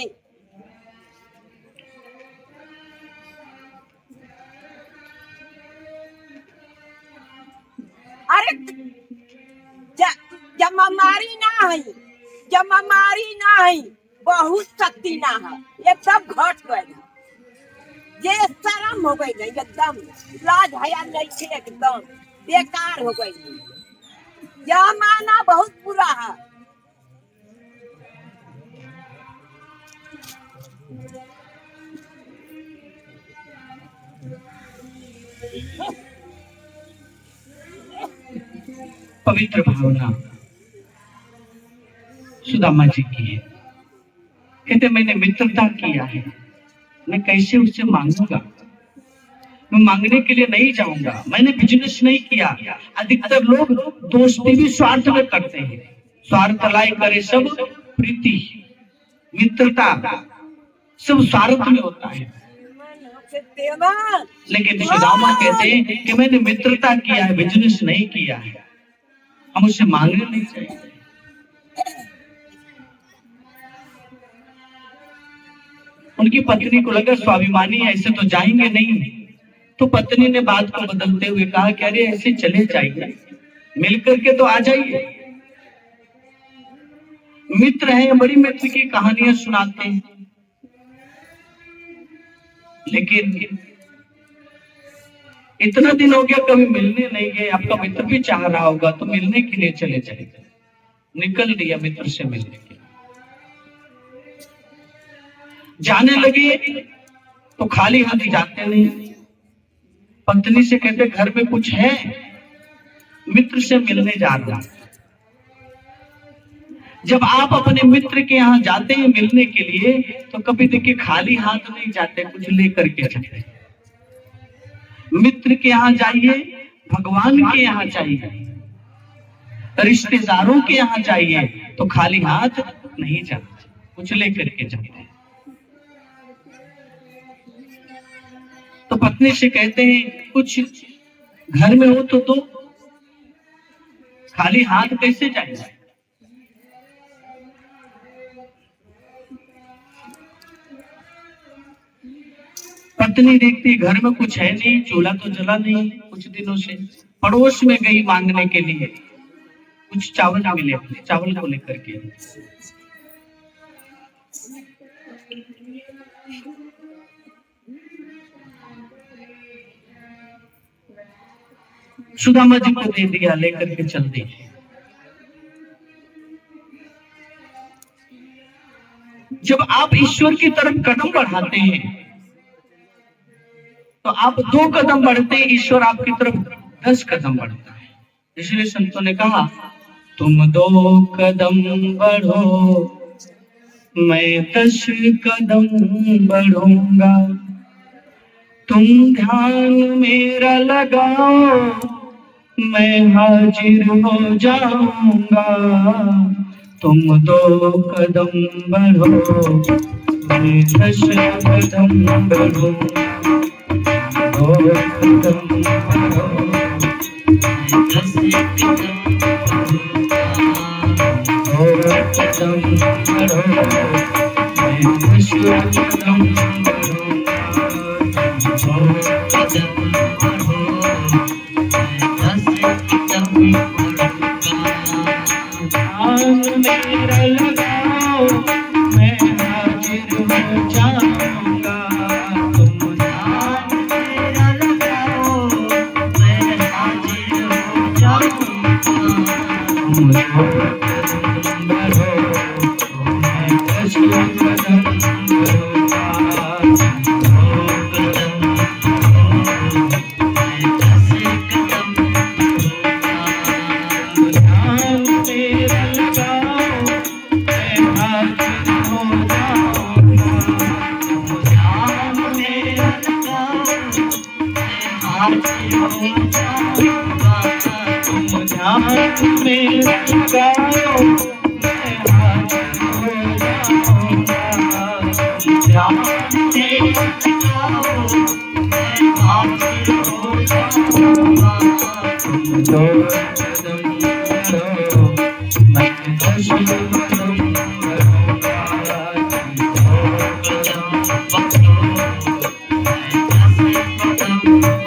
अरे जमामारी ना है, जमामारी ना है, बहुत शक्ति ना है, एकदम घट गए, ये शर्म हो गई, नहीं एकदम लाज हया नहीं छे, एकदम बेकार हो गई। जमाना बहुत बुरा है। पवित्र भावना सुदामा जी की है। कहते मैंने मित्रता किया है, मैं कैसे उससे मांगूंगा, मैं मांगने के लिए नहीं जाऊंगा। मैंने बिजनेस नहीं किया। अधिकतर लोग दोस्ती भी स्वार्थ में करते हैं। स्वार्थ लाई करे सब प्रीति, मित्रता सब स्वार्थ में होता है। लेकिन सुदामा कहते हैं कि मैंने मित्रता किया है, बिजनेस नहीं किया है। हम उससे मांगने नहीं चाहिए। उनकी पत्नी को लगा स्वाभिमानी ऐसे तो जाएंगे नहीं, तो पत्नी ने बात को बदलते हुए कहा कि अरे ऐसे चले जाइए, मिलकर के तो आ जाइए। मित्र हैं, बड़ी मित्र की कहानियां सुनाते हैं, लेकिन इतना दिन हो गया कभी मिलने नहीं गए। आपका मित्र भी चाह रहा होगा तो मिलने के लिए चले चले निकल दिया मित्र से मिलने के लिए। जाने लगे तो खाली हाथ जाते नहीं। पत्नी से कहते घर में कुछ है, मित्र से मिलने जा रहा। जब आप अपने मित्र के यहाँ जाते हैं मिलने के लिए तो कभी देखिए खाली हाथ नहीं जाते, कुछ लेकर के जाते। मित्र के यहाँ जाइए, भगवान के यहाँ जाइए, रिश्तेदारों के यहाँ जाइए तो खाली हाथ नहीं जाते, कुछ लेकर के जाते। तो पत्नी से कहते हैं कुछ घर में हो तो खाली हाथ कैसे जाएगा। पत्नी देखती घर में कुछ है नहीं, चूल्हा तो जला नहीं कुछ दिनों से। पड़ोस में गई मांगने के लिए, कुछ चावल मिले, चावल को लेकर के। सुदामा जी को दे दिया, लेकर के चल दी। जब आप ईश्वर की तरफ कदम बढ़ाते हैं तो आप 2 कदम बढ़ते हैं, ईश्वर आपकी तरफ 10 कदम बढ़ता है। इसलिए संतों ने कहा तुम 2 कदम बढ़ो, मैं 10 कदम बढ़ूंगा। तुम ध्यान मेरा लगाओ, मैं हाजिर हो जाऊंगा। तुम 2 कदम बढ़ो, मैं 10 कदम बढ़ूंगा। 2 कदम बढ़ो, मैं 10 कदम बढ़ूंगा। 2 कदम बढ़ो, मैं 10 कदम बढ़ूंगा। 2 कदम बढ़ो, मैं 10 कदम बढ़ूंगा। ध्यान मेरा लगाओ, मैं हाजिर हो जाऊंगा। तुम ध्यान मेरा लगाओ, मैं हाजिर हो जाऊंगा। तुम 2 कदम बढ़ो, मैं 10 कदम बढ़ूंगा। 2 कदम बढ़ो, मैं 10 कदम बढ़ूंगा। ध्यान मेरा लगाओ, मैं हाजिर हो जाऊंगा। ध्यान मेरा लगाओ, मैं हाजिर हो जाऊंगा। तुम ध्यान मेरा लगाओ, मैं हाजिर हो जाऊंगा। ध्यान मेरा लगाओ, मैं हाजिर हो जाऊंगा। तुम 2 कदम बढ़ो, मैं 10 कदम बढ़ूंगा। 2 कदम बढ़ो, मैं 10 कदम बढ़ूंगा।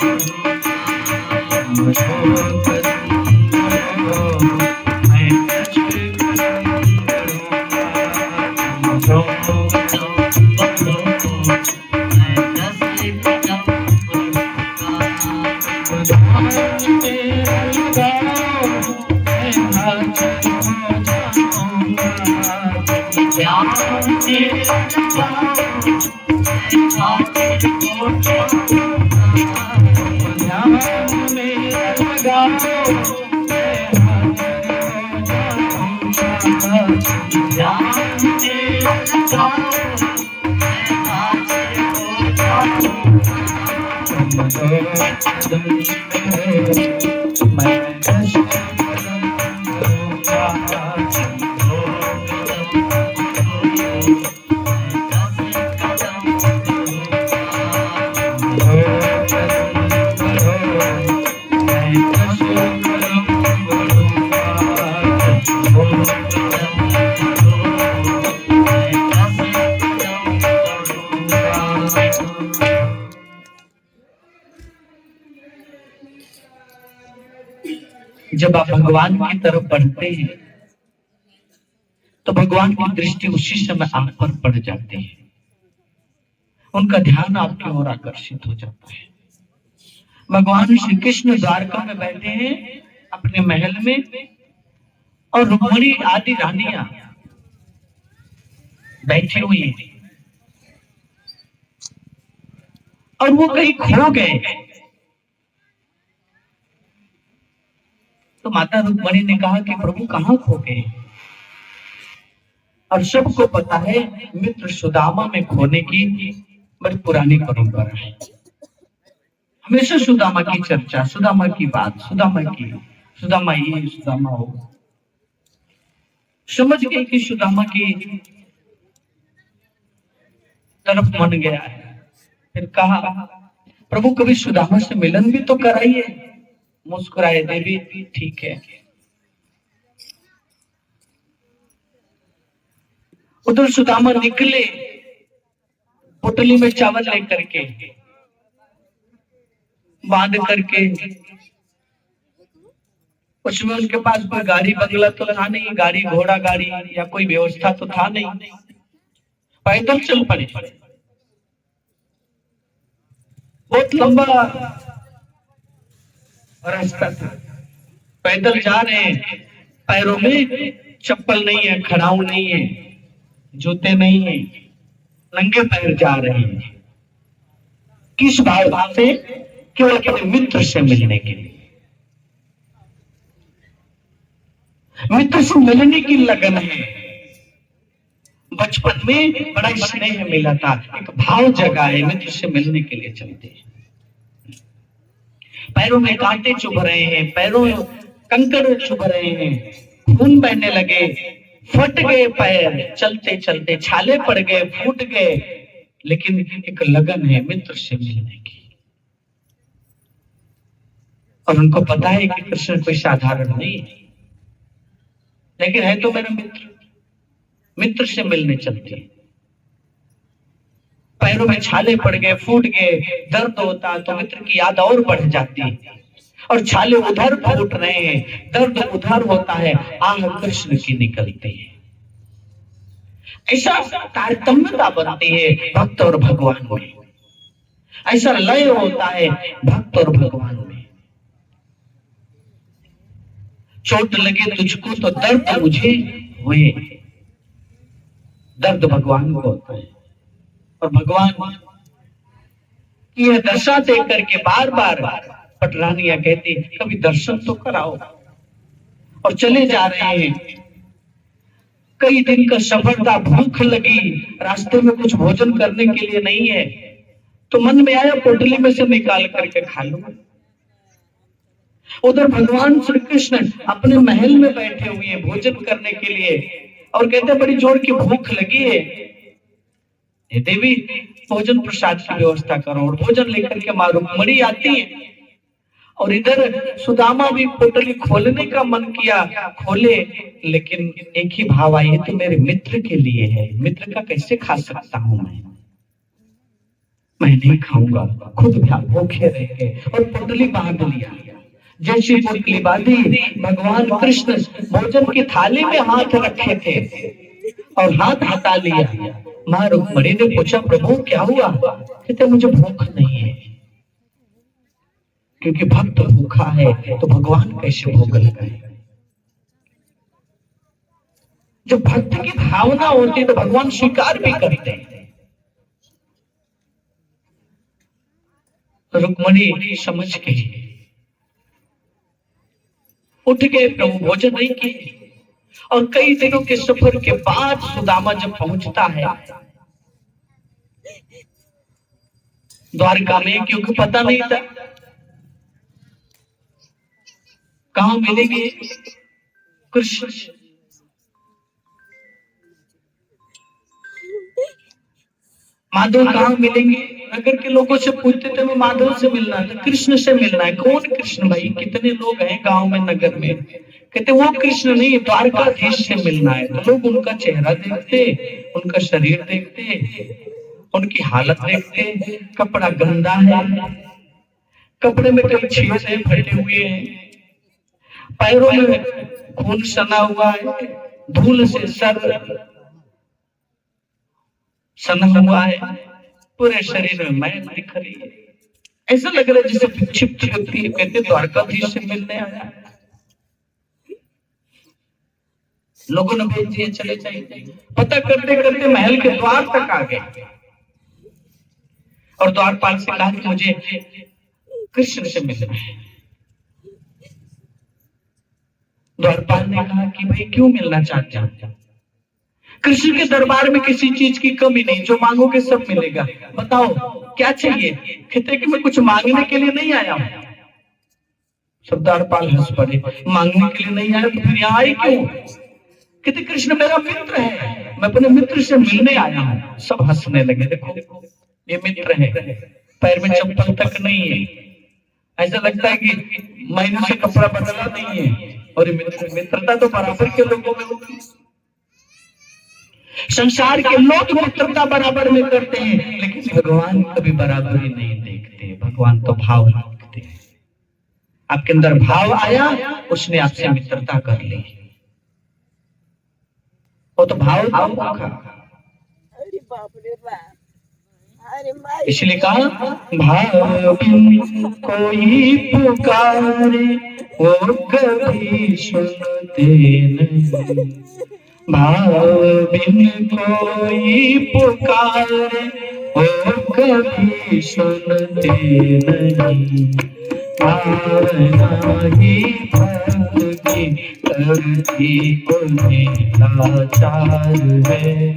2 कदम बढ़ो, मैं 10 कदम बढ़ूंगा। जब आप भगवान की तरफ बढ़ते हैं तो भगवान की दृष्टि उसी समय आप पर पड़ जाती है, उनका ध्यान आपकी ओर आकर्षित हो जाता है। भगवान श्री कृष्ण द्वारका में बैठे हैं अपने महल में, और रुक्मिणी आदि रानियां बैठी हुई हैं, और वो कहीं खो गए। तो माता रुक्मिणी ने कहा कि प्रभु कहाँ खो गए? और सबको पता है मित्र सुदामा में खोने की बड़ी पुरानी परंपरा है। हमेशा सुदामा की चर्चा, सुदामा की बात, सुदामा ये, सुदामा हो। समझ गए कि सुदामा की तरफ मन गया है। फिर कहा प्रभु कभी सुदामा से मिलन भी तो कराइए। मुस्कुराए देवी, ठीक है। उधर सुदामा निकले पोटली में चावल लेकर के, बांध करके। उसमें उनके पास कोई गाड़ी बंगला तो था नहीं, गाड़ी घोड़ा गाड़ी या कोई व्यवस्था तो था नहीं, पैदल चल पड़े। बहुत लंबा रास्ता था, पैदल जा रहे हैं, पैरों में चप्पल नहीं है, खड़ाऊ नहीं है, जूते नहीं है, नंगे पैर जा रहे हैं। किस भाव से? केवल अपने मित्र से मिलने के लिए, मित्र से मिलने की लगन है। बचपन में बड़ा स्नेह मिला था, एक भाव जगा है, मित्र से मिलने के लिए चलते हैं। पैरों में कांटे चुभ रहे हैं, पैरों में कंकड़ चुभ रहे हैं, खून बहने लगे, फट गए पैर, चलते चलते छाले पड़ गए, फूट गए, लेकिन एक लगन है मित्र से मिलने की। और उनको पता है कि कृष्ण कोई साधारण नहीं है, लेकिन है तो मेरा मित्र, मित्र से मिलने चलते। पैरों में छाले पड़ गए, फूट गए, दर्द होता तो मित्र की याद और बढ़ जाती, और छाले उधर फूट रहे हैं, दर्द उधर होता है, आह कृष्ण की निकलती है। ऐसा तारतम्यता बनती है भक्त और भगवान में, ऐसा लय होता है भक्त और भगवान में। चोट लगे तुझको तो दर्द मुझे हुए, दर्द भगवान को होता है। और भगवान की यह दशा देख करके बार बार पटरानियां कहती कभी दर्शन तो कराओ, और चले जा रहे हैं। कई दिन का सफर था, भूख लगी, रास्ते में कुछ भोजन करने के लिए नहीं है, तो मन में आया पोटली में से निकाल करके खा लो। उधर भगवान श्री कृष्ण अपने महल में बैठे हुए हैं भोजन करने के लिए, और कहते बड़ी जोर की भूख लगी है, हे देवी भोजन प्रसाद की व्यवस्था करो। और भोजन लेकर के माँ रुक्मिणी आती है, और इधर सुदामा भी पोटली खोलने का मन किया, खोले, लेकिन एक ही भाव आई, तो मेरे मित्र के लिए है, मित्र का कैसे खा सकता हूं मैं नहीं खाऊंगा, खुद भूखे रह गए। और पोटली बांध लिया। जैसी पोटली बांधी, भगवान कृष्ण भोजन की थाली में हाथ रखे थे और हाथ हटा लिया। माँ रुक्मिणी ने पूछा प्रभु क्या हुआ? कहते मुझे भूख नहीं है, क्योंकि भक्त भूखा है तो भगवान कैसे भोग लगाए। जब भक्त की भावना होती है तो भगवान स्वीकार भी करते हैं। रुक्मणी समझ गई, उठ गए, प्रभु भोजन नहीं किए। और कई दिनों के सफर के बाद सुदामा जब पहुंचता है द्वारका में, क्योंकि पता नहीं था कहां मिलेंगे कृष्ण। माधव कहां मिलेंगे? नगर के लोगों से पूछते थे, मैं माधव से मिलना है, कृष्ण से मिलना है। कौन कृष्ण भाई? कितने लोग हैं गांव में, नगर में? कहते वो कृष्ण नहीं, द्वारकाधीश से मिलना है। तो लोग उनका चेहरा देखते, उनका शरीर देखते, उनकी हालत देखते। कपड़ा गंदा है, कपड़े में कई छेद हैं, फटे हुए हैं, पैरों में खून सना हुआ है, धूल से सर सना हुआ है, पूरे शरीर में मैल दिख रही है। ऐसा लग रहा है जैसे विक्षिप्त व्यक्ति है। कहते द्वारकाधीश से मिलने आया। लोगों ने भेज दिए, चले जाइए। पता करते करते महल के द्वार तक आ गए और द्वारपाल से कहा कि मुझे कृष्ण से मिलना है। द्वारपाल ने कहा कि भाई क्यों मिलना चाहते हैं? कृष्ण के दरबार में किसी चीज की कमी नहीं, जो मांगोगे सब मिलेगा। बताओ क्या चाहिए? कहते कि मैं कुछ मांगने के लिए नहीं आया हूं। सब द्वारपाल हंस पड़े, मांगने के लिए नहीं आया तो फिर यहाँ आए क्यों? कहते कृष्ण मेरा मित्र है, मैं अपने मित्र से मिलने आया हूं। सब हंसने लगे। देखो ये मित्र है, पैर में चप्पल तक नहीं है, ऐसा लगता है कि महीनों से कपड़ा बदला नहीं है। और मित्रता तो बराबर के लोगों में होती है। संसार के लोग मित्रता बराबर में करते हैं, लेकिन भगवान कभी बराबरी नहीं देखते। भगवान तो भाव देखते हैं। आपके अंदर भाव आया, उसने आपसे मित्रता कर ली। वो तो भाव था। अरे बाप रे बाप, अरे माई। इसलिए कहा भाव बिन कोई पुकारे वो कभी सुनते नहीं। भाव बिन कोई पुकारे वो कभी सुनते नहीं। भावना ही भक्त की करती उन्हें लाचार है।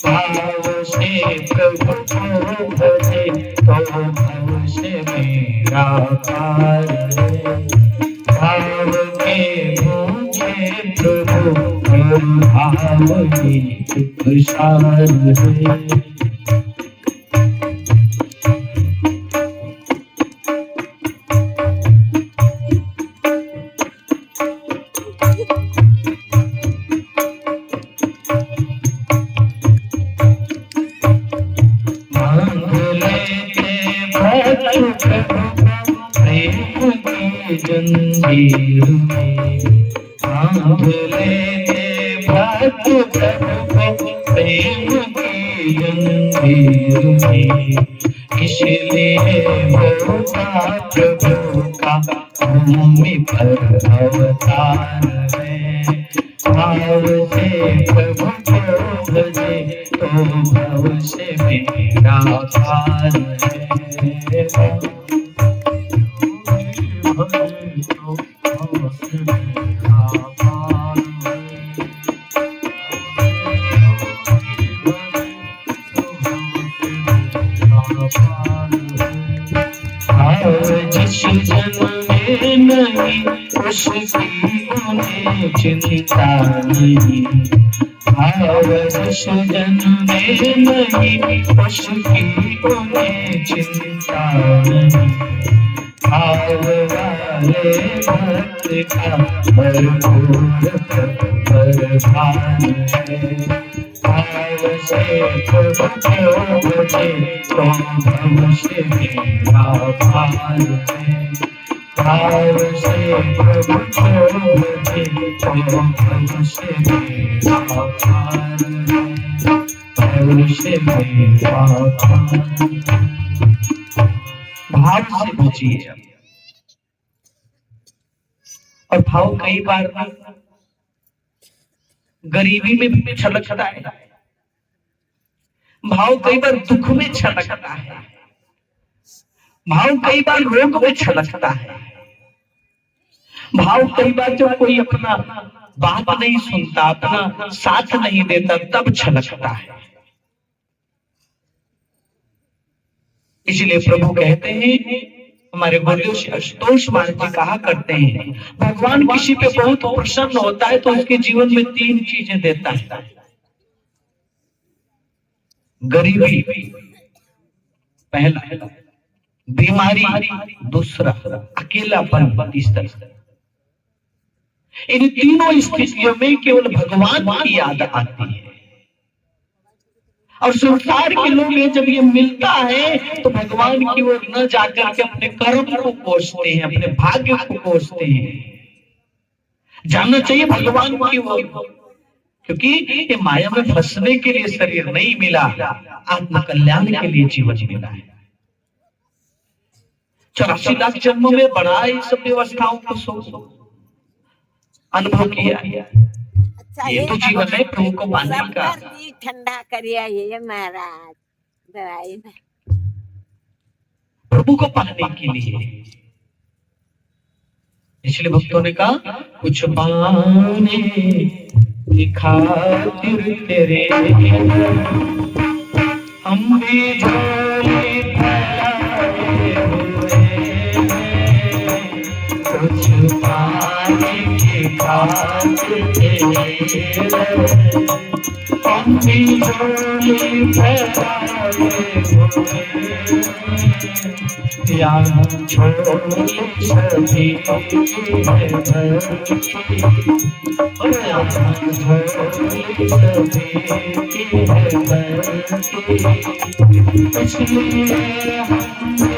भाव से प्रभु को भजे तो भाव से मेरा पार है। भाव के भूखे प्रभु और भाव ही तुषार है। जंजीर में बांध लेते भक्त प्रभु को प्रेम की जंजीर में। इसलिए होता प्रभु का भूमि पर अवतार है। भाव से प्रभु को भजे तो भाव से मेरा पार है। जिस जन्म में नहीं उसकी उन्हें चिंता नहीं। भाव जिस जन्म में नहीं उसकी उन्हें चिंता नहीं। भाव वाले भक्त का भरपूर प्रभाव है। भाव से प्रभु को भजे तो भाव से मेरा पार है। भाव से प्रभु को भजे तो भाव से मेरा पार है। भाव से मेरा पार। भाव से भजिए। और भाव कई बार गरीबी में भी छलकता है, भाव कई बार दुख में छलकता है, भाव कई बार रोग में छलकता है। भाव कई बार जब कोई अपना बात नहीं सुनता, अपना साथ नहीं देता, तब छलकता है। इसलिए प्रभु कहते हैं, हमारे गुरुदेव श्री आशुतोष महाराज जी कहा करते हैं, भगवान किसी पे बहुत प्रसन्न होता है तो उसके जीवन में 3 चीजें देता है। गरीबी पहला, बीमारी दूसरा, अकेलापन तीसरा। इन तीनों स्थितियों में केवल भगवान की याद आती है। और संसार के लोग जब ये मिलता है तो भगवान की ओर न जाकर के अपने कर्म को कोसते हैं, अपने भाग्य को कोसते हैं। जानना चाहिए भगवान की ओर, क्योंकि ये माया में फंसने के लिए शरीर नहीं मिला, आत्म कल्याण के लिए जीवन मिला है। 84 लाख जन्मों में बड़ा ये सब व्यवस्थाओं को अनुभव किया। ये तो जीवन है प्रभु को पाने का। ठंडा करिए ये महाराज दवाई प्रभु को पाने के लिए। इसलिए भक्तों ने कहा, कुछ पाने की खातिर तेरे हम भी झोली फैलाए हुए, कुछ पाने की खातिर तेरे हम भी झोली फैलाए हुए, यहाँ झोली सभी है भरती, यहाँ झोली सभी है भरती, इसलिए हम आए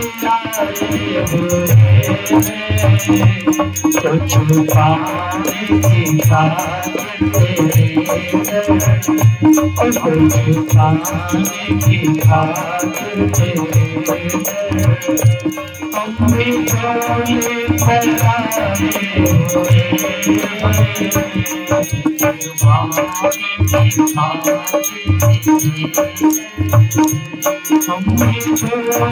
हुए तो छुपाने की खातिर तेरे, और छुपाने की खातिर तेरे हम भी झोली फैलाए हुए, हम भी झोली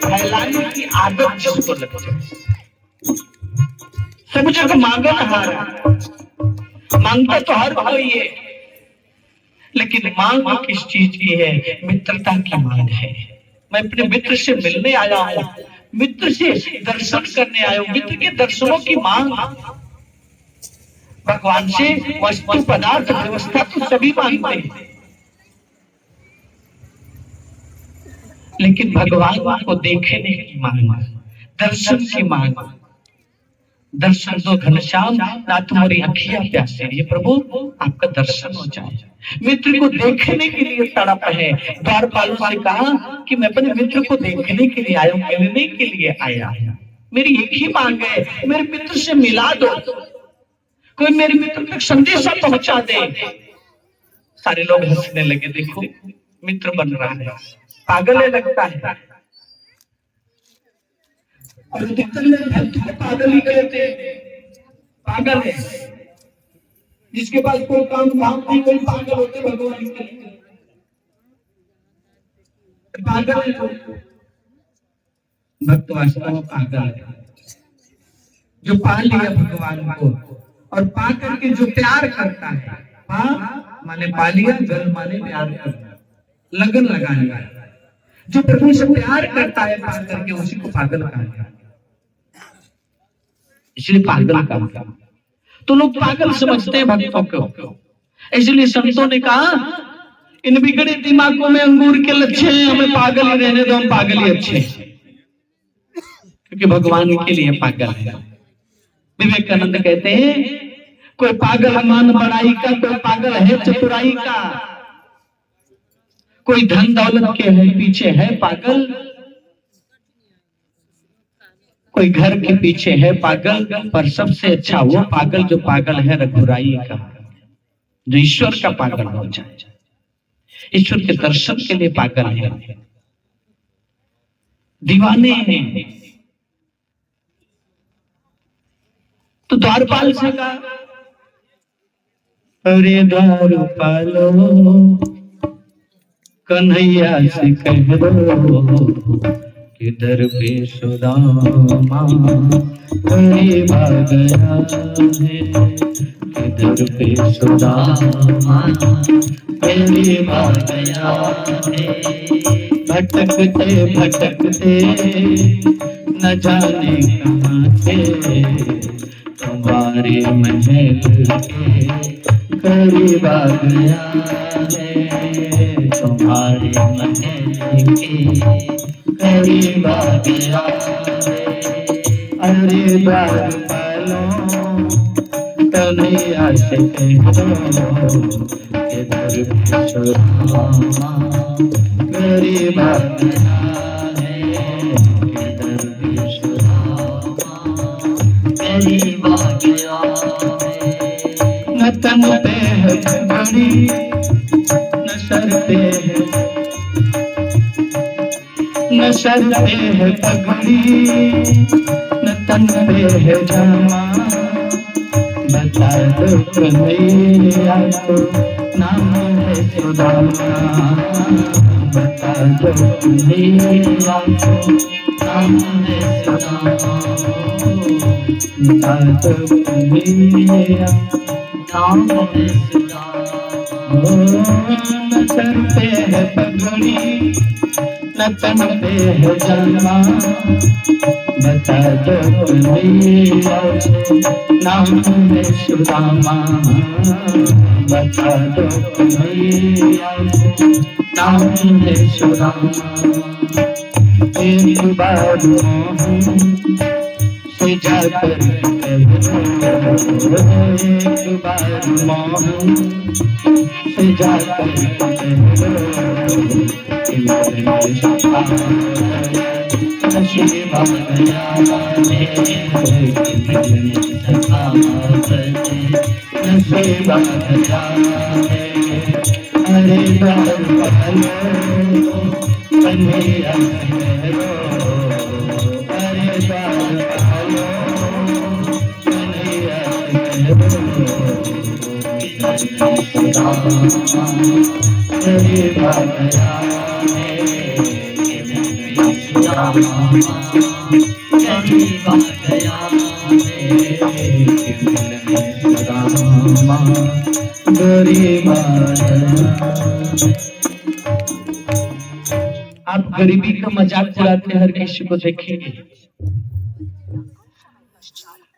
फैलाने की आदत जिसको लगती है। सब जगह मांगन हारा, मांगता तो हर कोई है, लेकिन मांग किस चीज की है? मित्रता की मांग है। मैं अपने मित्र से मिलने आया हूं, मित्र से दर्शन करने आया हूं, मित्र के दर्शनों की मांग। भगवान से वस्तु पदार्थ व्यवस्था तो सभी मांगते हैं, लेकिन भगवान को देखने की मांग, दर्शन की मांग। दर्शन दो घनश्याम नाथ मोरी अखियां प्यासे, ये प्रभु आपका दर्शन हो जाए। मित्र को देखने के लिए तड़प है। द्वारपालों से कहा कि मैं अपने मित्र को देखने के लिए आया हूं, मिलने के लिए आया हूं। मेरी एक ही मांग है, मेरे मित्र से मिला दो, कोई मेरे मित्र तक संदेशा पहुंचा दे। सारे लोग हंसने लगे, देखो मित्र बन रहा है, पागल है लगता है। और पागल ही कहते हैं, पागल है। जिसके पास कोई काम नहीं, कोई पागल होते भगवान के लिए, पागल है। भक्त वास्तव में पागल है, जो पा लिया भगवान को और पा करके जो प्यार करता है। पा माने पा लिया, गल माने प्यार करना, लगन लगा लिया। जो प्रभु से प्यार करता है पा करके, उसी को पागल कहा जाता है। इसलिए पागल का तो लोग पागल समझते हैं भक्तों को। इसलिए संतों ने कहा, इन बिगड़े दिमागों में अंगूर के लच्छे हैं, हमें पागल ही रहने दो, हम पागल ही अच्छे, क्योंकि भगवान के लिए पागल है। विवेकानंद कहते हैं, कोई पागल मान बड़ाई का, कोई पागल है चतुराई का, कोई धन दौलत के है पीछे है पागल, कोई घर के पीछे है पागल, पर सबसे अच्छा वो पागल जो पागल है रघुराई का, जो ईश्वर का पागल हो जाए, ईश्वर के दर्शन के लिए पागल है, दीवाने हैं। तो द्वारपाल से कहा, अरे द्वारपालो कन्हैया से कह दो किधर पे सुदामा करीब आ गया है, किधर पे सुदामा करीब आ गया है। भटकते भटकते न जाने कहाँ थे, तुम्हारे महल के करीब आ गया है, तुम्हारे महल के करीब आ गया है। अरे द्वार पालो कन्हैया से कह दो किधर पे सुदामा करीब आ गया है, किधर पे सुदामा करीब आ गया है। न तन पे है पगड़ी न सर पे है, न सर पे है पगड़ी न तन पे है जामा, बता दो कन्हैया को नाम है सुदामा, बता दो कन्हैया को नाम है सुदामा, बता दो कन्हैया नाम है सुदामा। न सर पे है पगड़ी न तन पे है जामा, बता दो कन्हैया को नाम है सुदामा, बता दो कन्हैया को नाम है सुदामा। एक बार मोहन से जाकर कह दो, एक बार मोहन से जाकर कह दो कि मेरे नसीब आ गया है, कि मिलने सखा नसीब आ गया है। अरे द्वार पालो कन्हैया से कह दो, अरे द्वार पालो कन्हैया से कह दो सुदामा करीब आ गया है, सुदामा करीब आ गया है, सुदामा करीब आ गया। आप गरीबी का मजाक उड़ाते हर किसी को देखेंगे,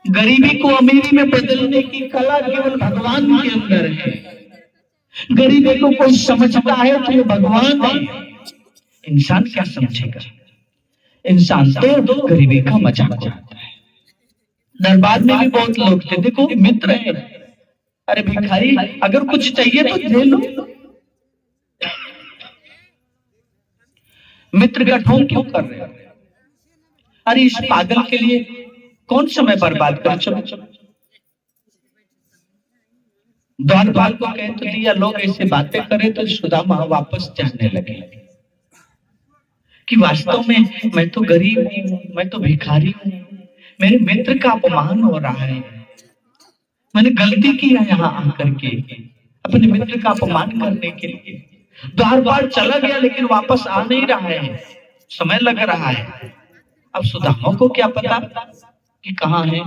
गरीबी को अमीरी में बदलने की कला केवल भगवान के अंदर है। गरीबी को कोई समझता है तो ये भगवान है, इंसान क्या समझेगा? इंसान तो गरीबी का मजाक उड़ाता है। दरबार में भी बहुत लोग थे, देखो मित्र है, अरे भिखारी अगर कुछ चाहिए तो दे लो, मित्र का ढोंग क्यों कर रहे हो? अरे इस पागल के लिए कौन समय बर्बाद कर, चलो द्वारपाल को कह तो दिया, लोग ऐसे बातें करें तो सुदामा वापस जाने लगे कि वास्तव में मैं तो गरीब हूं, मैं तो भिखारी हूं, मेरे मित्र का अपमान हो रहा है, मैंने गलती की है यहाँ आकर के अपने मित्र का अपमान करने के लिए। द्वारपाल चला गया लेकिन वापस आ नहीं रहा है, समय लग रहा है। अब सुदामा को क्या पता कि कहाँ है,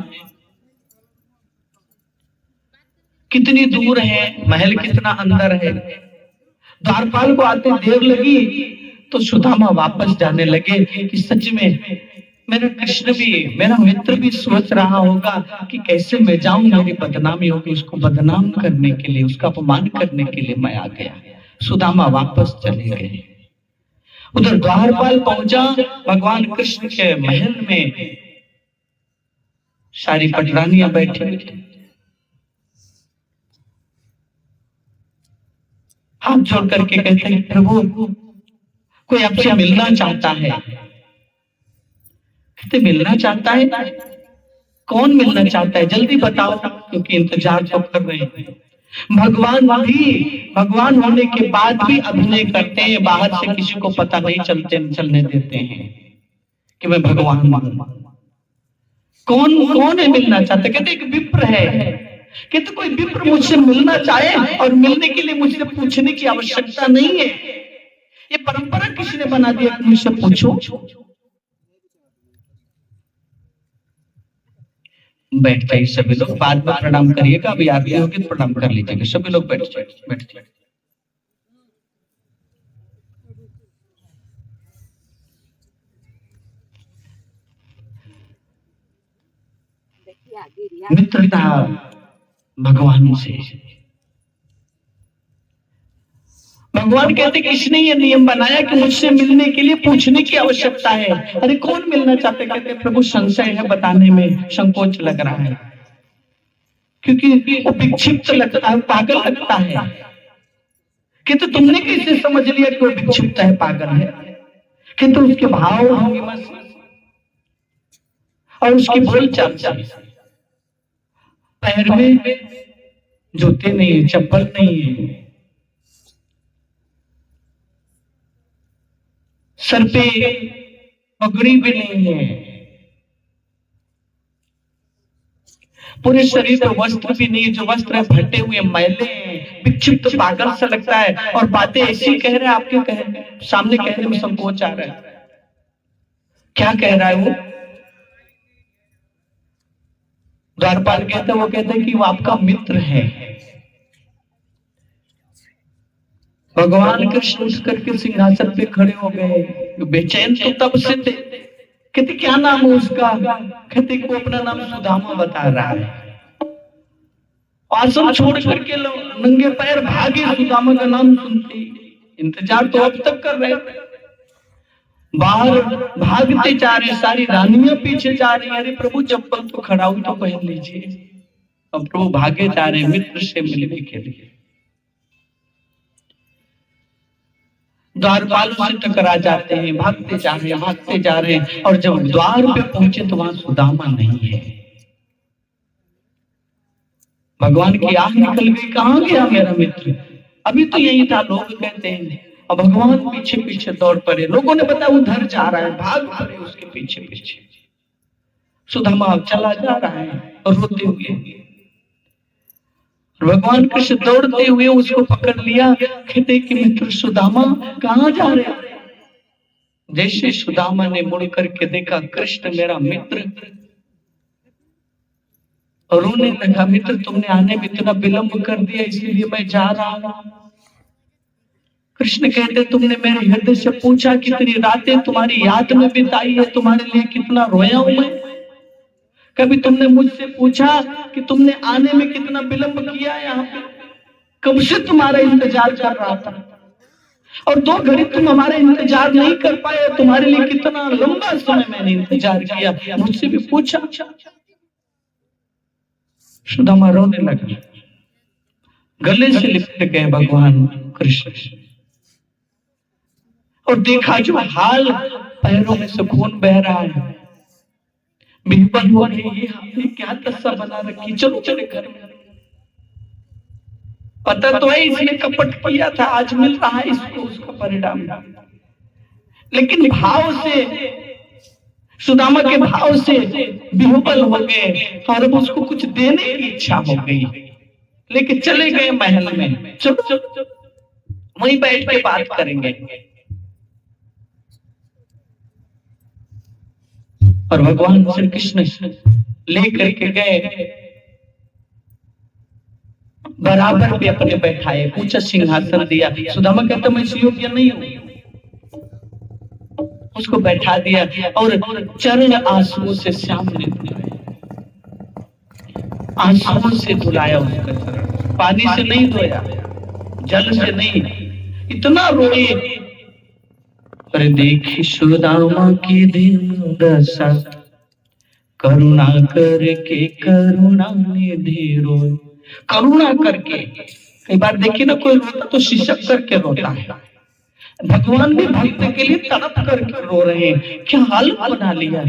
कितनी दूर है, महल कितना अंदर है। द्वारपाल को आते देर लगी तो सुदामा वापस जाने लगे कि सच में मेरा कृष्ण भी, मेरा मित्र भी सोच रहा होगा कि कैसे मैं जाऊं, मेरी बदनामी होगी, उसको बदनाम करने के लिए, उसका अपमान करने के लिए मैं आ गया। सुदामा वापस चले गए। उधर द्वारपाल पहुंचा, भगवान कृष्ण के महल में सारी पटरानियां बैठी हुई थी, हाथ जोड़ करके कहते हैं प्रभु कोई आपसे मिलना चाहता है। कहते मिलना चाहता है? कौन मिलना चाहता है, जल्दी बताओ, क्योंकि इंतजार तो कर रहे हैं। भगवान होने के बाद भी अभिनय करते हैं, बाहर से किसी को पता नहीं चलने देते हैं कि मैं भगवान हूं। कौन है मिलना चाहता? कहते एक विप्र है। कहते कोई विप्र मुझसे मिलना चाहे और मिलने के लिए मुझसे पूछने की आवश्यकता नहीं है, ये परंपरा किसने बना दिया, मुझसे पूछो। बैठ जाइए सभी लोग, बाद में प्रणाम करिएगा, अभी आरती होगी तो प्रणाम कर लीजिएगा। सभी लोग बैठ जाइए, बैठ जाइए। मित्रता भगवान से, भगवान कहते कि इसने ये नियम बनाया कि मुझसे मिलने के लिए पूछने की आवश्यकता है। अरे कौन मिलना चाहते, कहते प्रभु संशय है, बताने में संकोच लग रहा है, क्योंकि वो विक्षिप्त लगता है, पागल लगता है। किंतु तुमने कैसे समझ लिया कि वो विक्षिप्त है, पागल है? किंतु उसके भाव भंगिमा और उसकी बोलचाल से, पैर में जूते नहीं है, चप्पल नहीं है, सर पे पगड़ी भी नहीं है, पूरे शरीर पे वस्त्र भी नहीं है, जो वस्त्र है फटे हुए, मैले, विक्षिप्त, पागल सा लगता है, और बातें ऐसी कह रहे हैं, आपके सामने कहने में संकोच आ रहा है। क्या कह रहा है वो? द्वारपाल कहते, वो कहते हैं कि वो आपका मित्र है। भगवान कृष्ण उठ करके सिंहासन पे खड़े हो गए, बेचैन तो तब से थे। कहते क्या नाम है उसका? कहते वो अपना नाम सुदामा बता रहा है। आसन छोड़ करके नंगे पैर भागे सुदामा का नाम सुनते। इंतजार तो अब तक कर रहे, बाहर भागते जा रहे, सारी रानियां पीछे जा रही। अरे प्रभु चप्पल तो खड़ा हुई तो पहन लीजिए। अब प्रभु भागे जा रहे मित्र से मिलने के लिए। द्वारपालों से टकरा जाते हैं, भागते जा रहे हैं, भागते जा रहे हैं, और जब द्वार पे पहुंचे तो वहां सुदामा नहीं है। भगवान की आंख निकल गई, कहां गया मेरा मित्र? अभी तो यही था, लोग कहते हैं। और भगवान पीछे पीछे दौड़ पड़े, लोगों ने बताया उधर जा रहा है, भाग पड़े उसके पीछे पीछे। सुदामा चला जा रहा है और रोते हुए, भगवान कृष्ण दौड़ते हुए उसको पकड़ लिया। कहते कि मित्र सुदामा कहां जा रहे? जैसे सुदामा ने मुड़ करके देखा कृष्ण मेरा मित्र, और रोने लगा, मित्र तुमने आने में इतना विलंब कर दिया, इसलिए मैं जा रहा हूं। कृष्ण कहते तुमने मेरे हृदय से पूछा, कितनी रातें तुम्हारी याद में बिताई है, तुम्हारे लिए कितना रोया हूं मैं। कभी तुमने मुझसे पूछा कि तुमने आने में कितना विलंब किया यहाँ पे, कब से तुम्हारा इंतजार कर रहा था, और 2 घड़ी तुम हमारा इंतजार नहीं कर पाए, तुम्हारे लिए कितना लंबा समय मैंने इंतजार किया, मुझसे भी पूछा। सुदामा रोने लगा, गले से लिपट गए भगवान कृष्ण, और देखा जो हाल, पैरों में से खून बह रहा है, बिल्कुल वो नहीं, हमने क्या दशा बना रखी, चलो चले घर में। पता तो है इसने कपट किया था, आज मिल रहा है इसको उसका परिणाम। लेकिन भाव से, सुदामा के भाव से विह्वल हो गए, और अब उसको कुछ देने की इच्छा हो गई, लेकिन चले गए महल में। चलो चलो वहीं बैठ के बात करेंगे। और भगवान श्री कृष्ण लेकर के गए, बराबर पे अपने बैठाए, पूछा सिंहासन दिया। सुदामा कहता मैं योग्य नहीं हूं, उसको बैठा दिया, और चरण आंसुओं से श्याम ने आंसुओं से धुलाया उसका चरण, पानी से नहीं धोया, जल से नहीं, इतना रोए। पर देखी सुदामा की दीन दशा, करुणा करके करुणा निधि रोए। करुणा करके, कई बार देखिए ना कोई रोता तो शिशक करके रोता है, भगवान भी भक्त के लिए तड़प करके रो रहे हैं। क्या हाल बना लिया,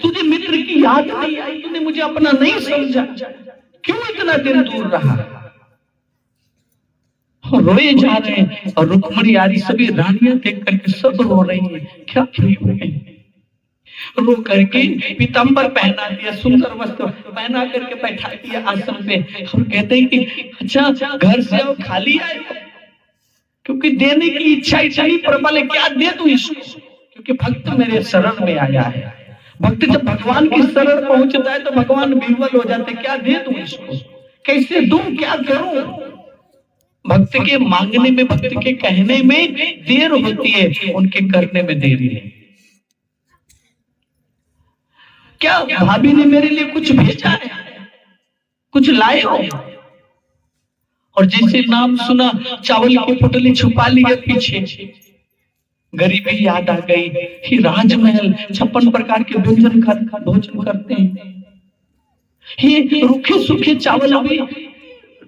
तुझे मित्र की याद नहीं आई, तूने मुझे अपना नहीं समझा, क्यों इतना दिन दूर रहा? रोए जा रहे हैं, और रुक्मणी आदि सभी रानियां देख करके सब रो रही हैं। क्या रो करके पीतांबर पहना दिया, सुंदर वस्त्र पहना करके बैठा दिया आसन पे, और कहते हैं कि अच्छा घर से आओ, खाली आए? क्योंकि देने की इच्छा इतनी प्रबल है, क्या दे दूं इसको, क्योंकि भक्त मेरे शरण में आया है। भक्त जब भगवान की शरण पहुंचता है तो भगवान विह्वल हो जाते, क्या दे दूं इसको, कैसे दूं, क्या करूं। भक्त के मांगने में, भक्त के कहने में देर होती है, उनके करने में देरी है। क्या भाभी ने मेरे लिए कुछ भेजा है, कुछ लाए हो? और जैसे नाम सुना, चावल की पुटली छुपा लिया पीछे, गरीबी याद आ गई कि राजमहल 56 प्रकार के व्यंजन भोजन करते हैं, ये रूखे सूखे चावल भी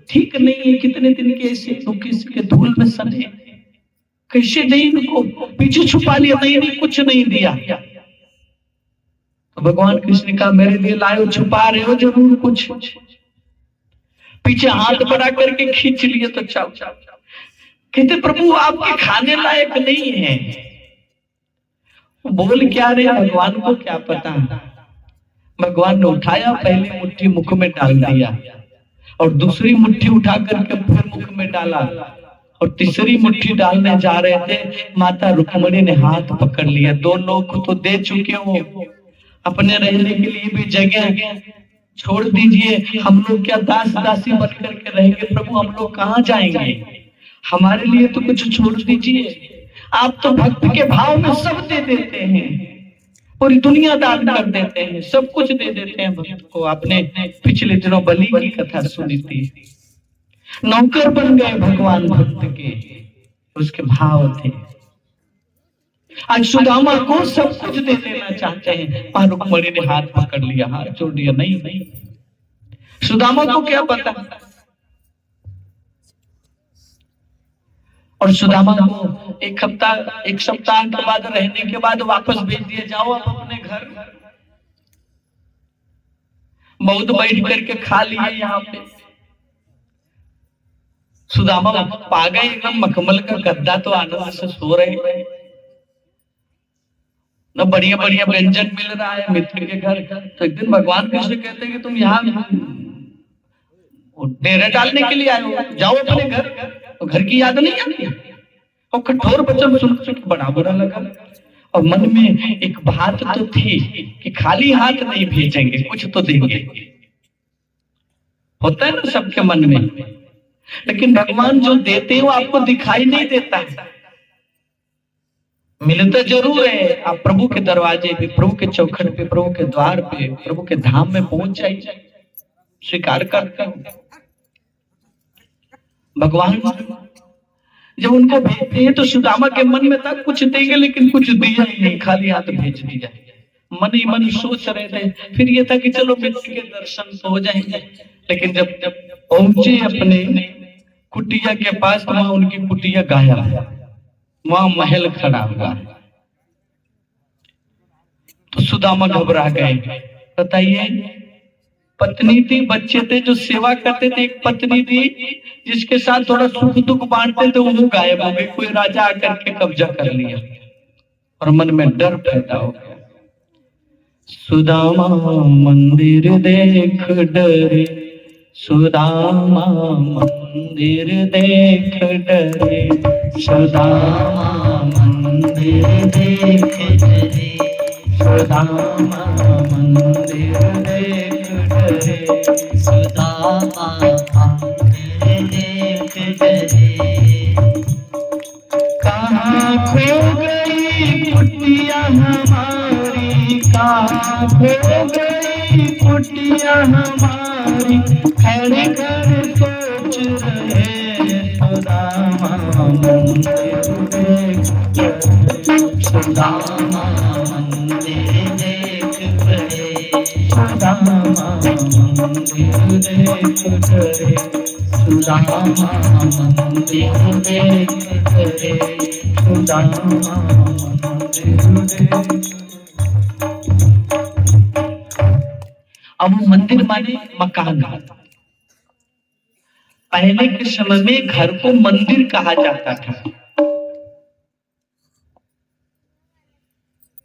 ठीक नहीं है, कितने दिन के ऐसे रूखे सूखे धूल में सने, कैसे नहीं इनको, पीछे छुपा लिया, नहीं कुछ नहीं दिया। तो भगवान कृष्ण का मेरे लिए लाए हो, छुपा रहे हो जरूर कुछ। पीछे हाथ बढ़ा करके खींच लिए तो चाव चाव, कहते प्रभु आपके खाने लायक नहीं है। बोल क्या रहे, भगवान को क्या पता। भगवान ने उठाया, पहली मुट्ठी मुख में डाल दिया और दूसरी मुट्ठी उठा करके फिर मुख में डाला और तीसरी मुट्ठी डालने जा रहे थे, माता रुक्मिणी ने हाथ पकड़ लिया। 2 लोग तो दे चुके हो, अपने रहने के लिए भी जगह छोड़ दीजिए, हम लोग क्या दास दासी बन करके रहेंगे प्रभु, हम लोग कहाँ जाएंगे, हमारे लिए तो कुछ छोड़ दीजिए। आप तो भक्त के भाव में सब दे देते हैं, पूरी दुनिया दान कर देते हैं, सब कुछ दे देते हैं भक्त को। आपने पिछले दिनों बलि की कथा सुनी थी, नौकर बन गए भगवान भक्त के, उसके भाव थे। आज सुदामा को सब कुछ दे देना चाहते हैं, रुक्मिणी ने हाथ पकड़ लिया, हाथ जोड़ दिया, नहीं। सुदामा को क्या पता, और सुदामा को एक सप्ताह के बाद रहने के बाद वापस भेज दिया, जाओ आप अपने घर। बहुत बैठ करके खा लिए यहाँ पे। सुदामा पा गए एकदम मखमल का गद्दा, तो आनंद से सो रहे न, बढ़िया बढ़िया व्यंजन मिल रहा है मित्र के घर। तो एक दिन भगवान कृष्ण कहते हैं कि तुम यहाँ डेरा डालने के लिए आए हो, जाओ अपने घर। तो घर की याद नहीं आती, और कठोर वचन सुन बड़ा बुरा लगा। और मन में एक बात तो थी कि खाली हाथ नहीं भेजेंगे, कुछ तो देंगे, होता है ना सबके मन में। लेकिन भगवान जो देते हैं वो आपको दिखाई नहीं देता है, मिलता जरूर है। आप प्रभु के दरवाजे पे, प्रभु के चौखट पे, प्रभु के द्वार पे, प्रभु के धाम में पहुंच जाइए, स्वीकार करते हो। भगवान जब उनको भेजते हैं तो सुदामा के मन में था कुछ देंगे, लेकिन कुछ दिया ही नहीं, खाली हाथ भेज दिया। मन ही मन सोच रहे थे, फिर ये था कि चलो मित्र के दर्शन तो हो जाएंगे। लेकिन जब पहुंचे अपने कुटिया के पास, वहां उनकी कुटिया गायब, वहां महल खड़ा हुआ। तो सुदामा घबरा गए। बताइए, पत्नी थी, बच्चे थे जो सेवा करते थे, एक पत्नी थी जिसके साथ थोड़ा सुख दुख बांटते थे, वो गायब हो गई। कोई राजा आकर के कब्जा कर लिया और मन में डर पैदा हो गया। सुदामा मंदिर देख डरे, सुदामा मंदिर देख डरे, सुदामा मंदिर देख डरे, सुदामा मंदिर देख डरे, सुदामा मंदिर देख डरे। कहाँ खो गई कुटिया हमारी, कहाँ खो गई कुटिया हमारी, खड़े कर सोच रहे, सुदामा मंदिर देख डरे, सुदामा मंदिर देख डरे, सुदामा मंदिर देख डरे, सुदामा मंदिर देख डरे, सुदामा मंदिर देख। अब मंदिर माने मकान। पहले के समय में घर को मंदिर कहा जाता था,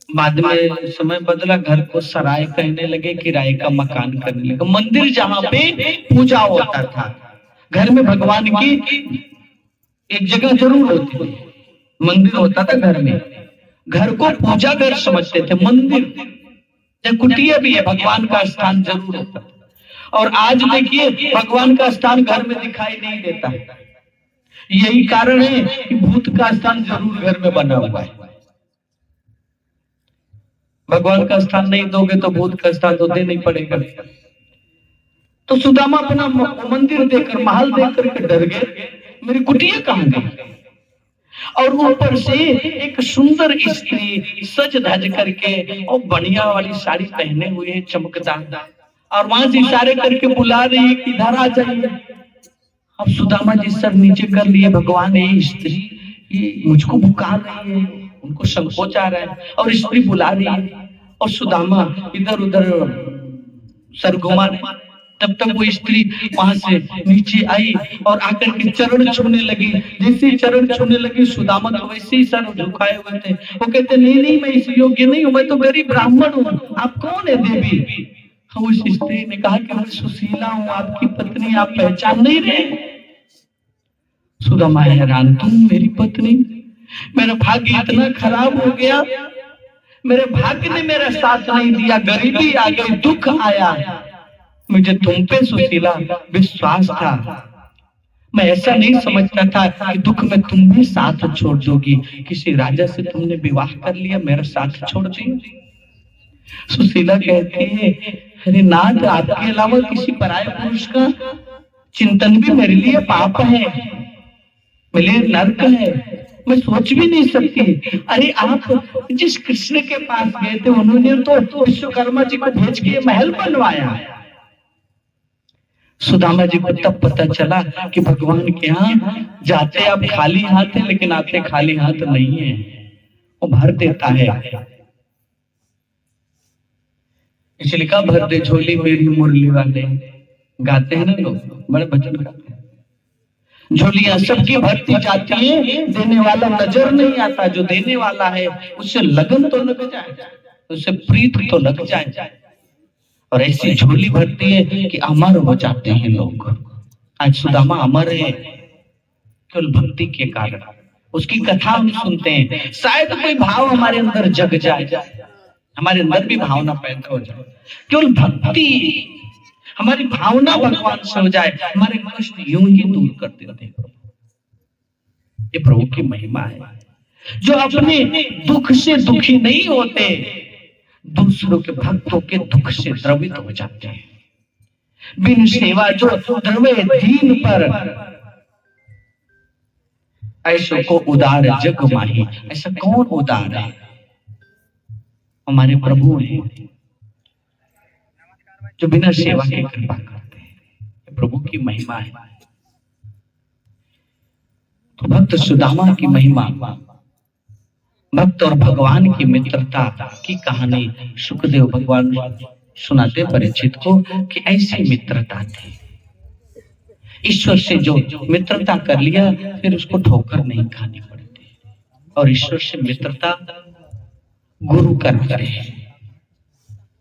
बाद में समय बदला, घर को सराय कहने लगे, किराए का मकान करने लगे। मंदिर जहां पे पूजा होता था, घर में भगवान की एक जगह जरूर होती थी, मंदिर होता था घर में, घर को पूजा घर समझते थे, मंदिर या कुटिया भी है, भगवान का स्थान जरूर होता था। और आज देखिए भगवान का स्थान घर में दिखाई नहीं देता। यही कारण है कि भूत का स्थान जरूर घर में बना हुआ है। भगवान का स्थान नहीं दोगे तो भूत का स्थान तो देना ही पड़ेगा। तो सुदामा अपना मंदिर देखकर, महल देखकर के डर गए, मेरी कुटिया कहां गई। और ऊपर से एक सुंदर स्त्री सज धज करके और बढ़िया वाली साड़ी पहने हुए है, चमकदार, और वहां से इशारे करके बुला रही है कि इधर आ जाइए। अब सुदामा जी सर नीचे कर लिए, भगवान ये स्त्री ये मुझको पुकार रही है, उनको संकोच आ रहा है और स्त्री बुला रही है। और सुदामा इधर उधर सर घुमा रहे। तब तक वो स्त्री वहां से नीचे आई और आकर के चरण छूने लगी। जैसे चरण छूने लगी, सुदामा तो वैसे ही सर झुकाए हुए थे। वो कहते नहीं मैं इस योग्य नहीं हूं, मैं तो गरीब ब्राह्मण हूँ, आप कौन है देवी। उस स्त्री ने कहा कि मैं सुशीला हूँ, आपकी पत्नी, आप पहचान नहीं रहे। सुदामा हैरान, तुम मेरी पत्नी? मेरा भाग्य इतना खराब हो गया, मेरे भाग्य ने मेरा साथ नहीं दिया, गरीबी आ गई, दुख आया, मुझे तुम पे सुशीला विश्वास था, मैं ऐसा नहीं समझता था कि दुख में तुम भी साथ छोड़ दोगी। किसी राजा से तुमने विवाह कर लिया, मेरा साथ छोड़ दिया। सुशीला कहती है, अरे नाथ, आपके अलावा किसी पराये पुरुष का चिंतन भी मेरे लिए पाप है, मेरे लिए नर्क है, मैं सोच भी नहीं सकती। अरे आप जिस कृष्ण के पास गए थे, उन्होंने तो विश्वकर्मा जी को भेज के महल बनवाया। सुदामा जी को तब पता चला कि भगवान के यहाँ जाते आप खाली हाथ है, लेकिन आते खाली हाथ नहीं है, वो भर देता है। इसलिए कहा, भर दे झोली मेरी मुरली वाले, गाते हैं ना लोग, बड़े भजन गाते हैं। झोलियां सबकी भरती जाती है, देने वाला नजर नहीं आता। जो देने वाला है उससे लगन तो लग जाए, उससे प्रीत तो लग जाए। और ऐसी झोली भरती है कि अमर हो जाते हैं लोग। आज सुदामा अमर है केवल भक्ति के कारण। उसकी कथा हम सुनते हैं, शायद कोई भाव हमारे अंदर जग जाए, हमारे अंदर भी भावना पैदा हो जाए। केवल भक्ति, हमारी भावना भगवान से हो जाए, हमारे कष्ट यूं ही दूर कर देते हैं। ये प्रभु की महिमा है। जो अपने दुख से दुखी नहीं होते, दूसरों के भक्तों के दुख से द्रवित हो जाते हैं। बिन सेवा जो द्रवे दीन पर, ऐसो को उदार जग माही। ऐसा कौन उदार है? हमारे प्रभु हैं जो बिना सेवा के कृपा करते हैं। प्रभु की महिमा है। तो भक्त सुदामा की महिमा, भक्त और भगवान की मित्रता की कहानी सुखदेव भगवान सुनाते परीक्षित को कि ऐसी मित्रता थी। ईश्वर से जो मित्रता कर लिया, फिर उसको ठोकर नहीं खानी पड़ती। और ईश्वर से मित्रता गुरु कर करे,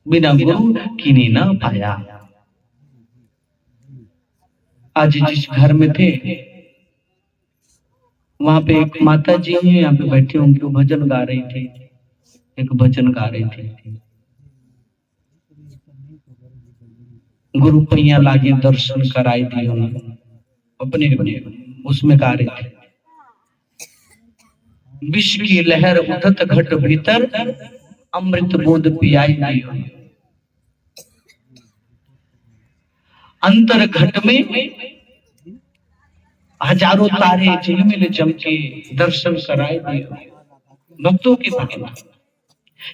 बिना गुरु किन्हीं ना पाया। आज जिस घर में थे, वहां पे एक माता जी हैं, यहाँ पे बैठे होंगे, वो भजन गा रही थी, एक भजन गा रही थी, गुरु पैया लागे दर्शन कराई दी उन्होंने, अपने उसमें गा रही थी। विष की लहर उठत घट भीतर, अमृत बूंद पियाई दी। अंतर घट में हजारों तारे झिलमिल चमके, दर्शन कराए दिए भक्तों की महिमा।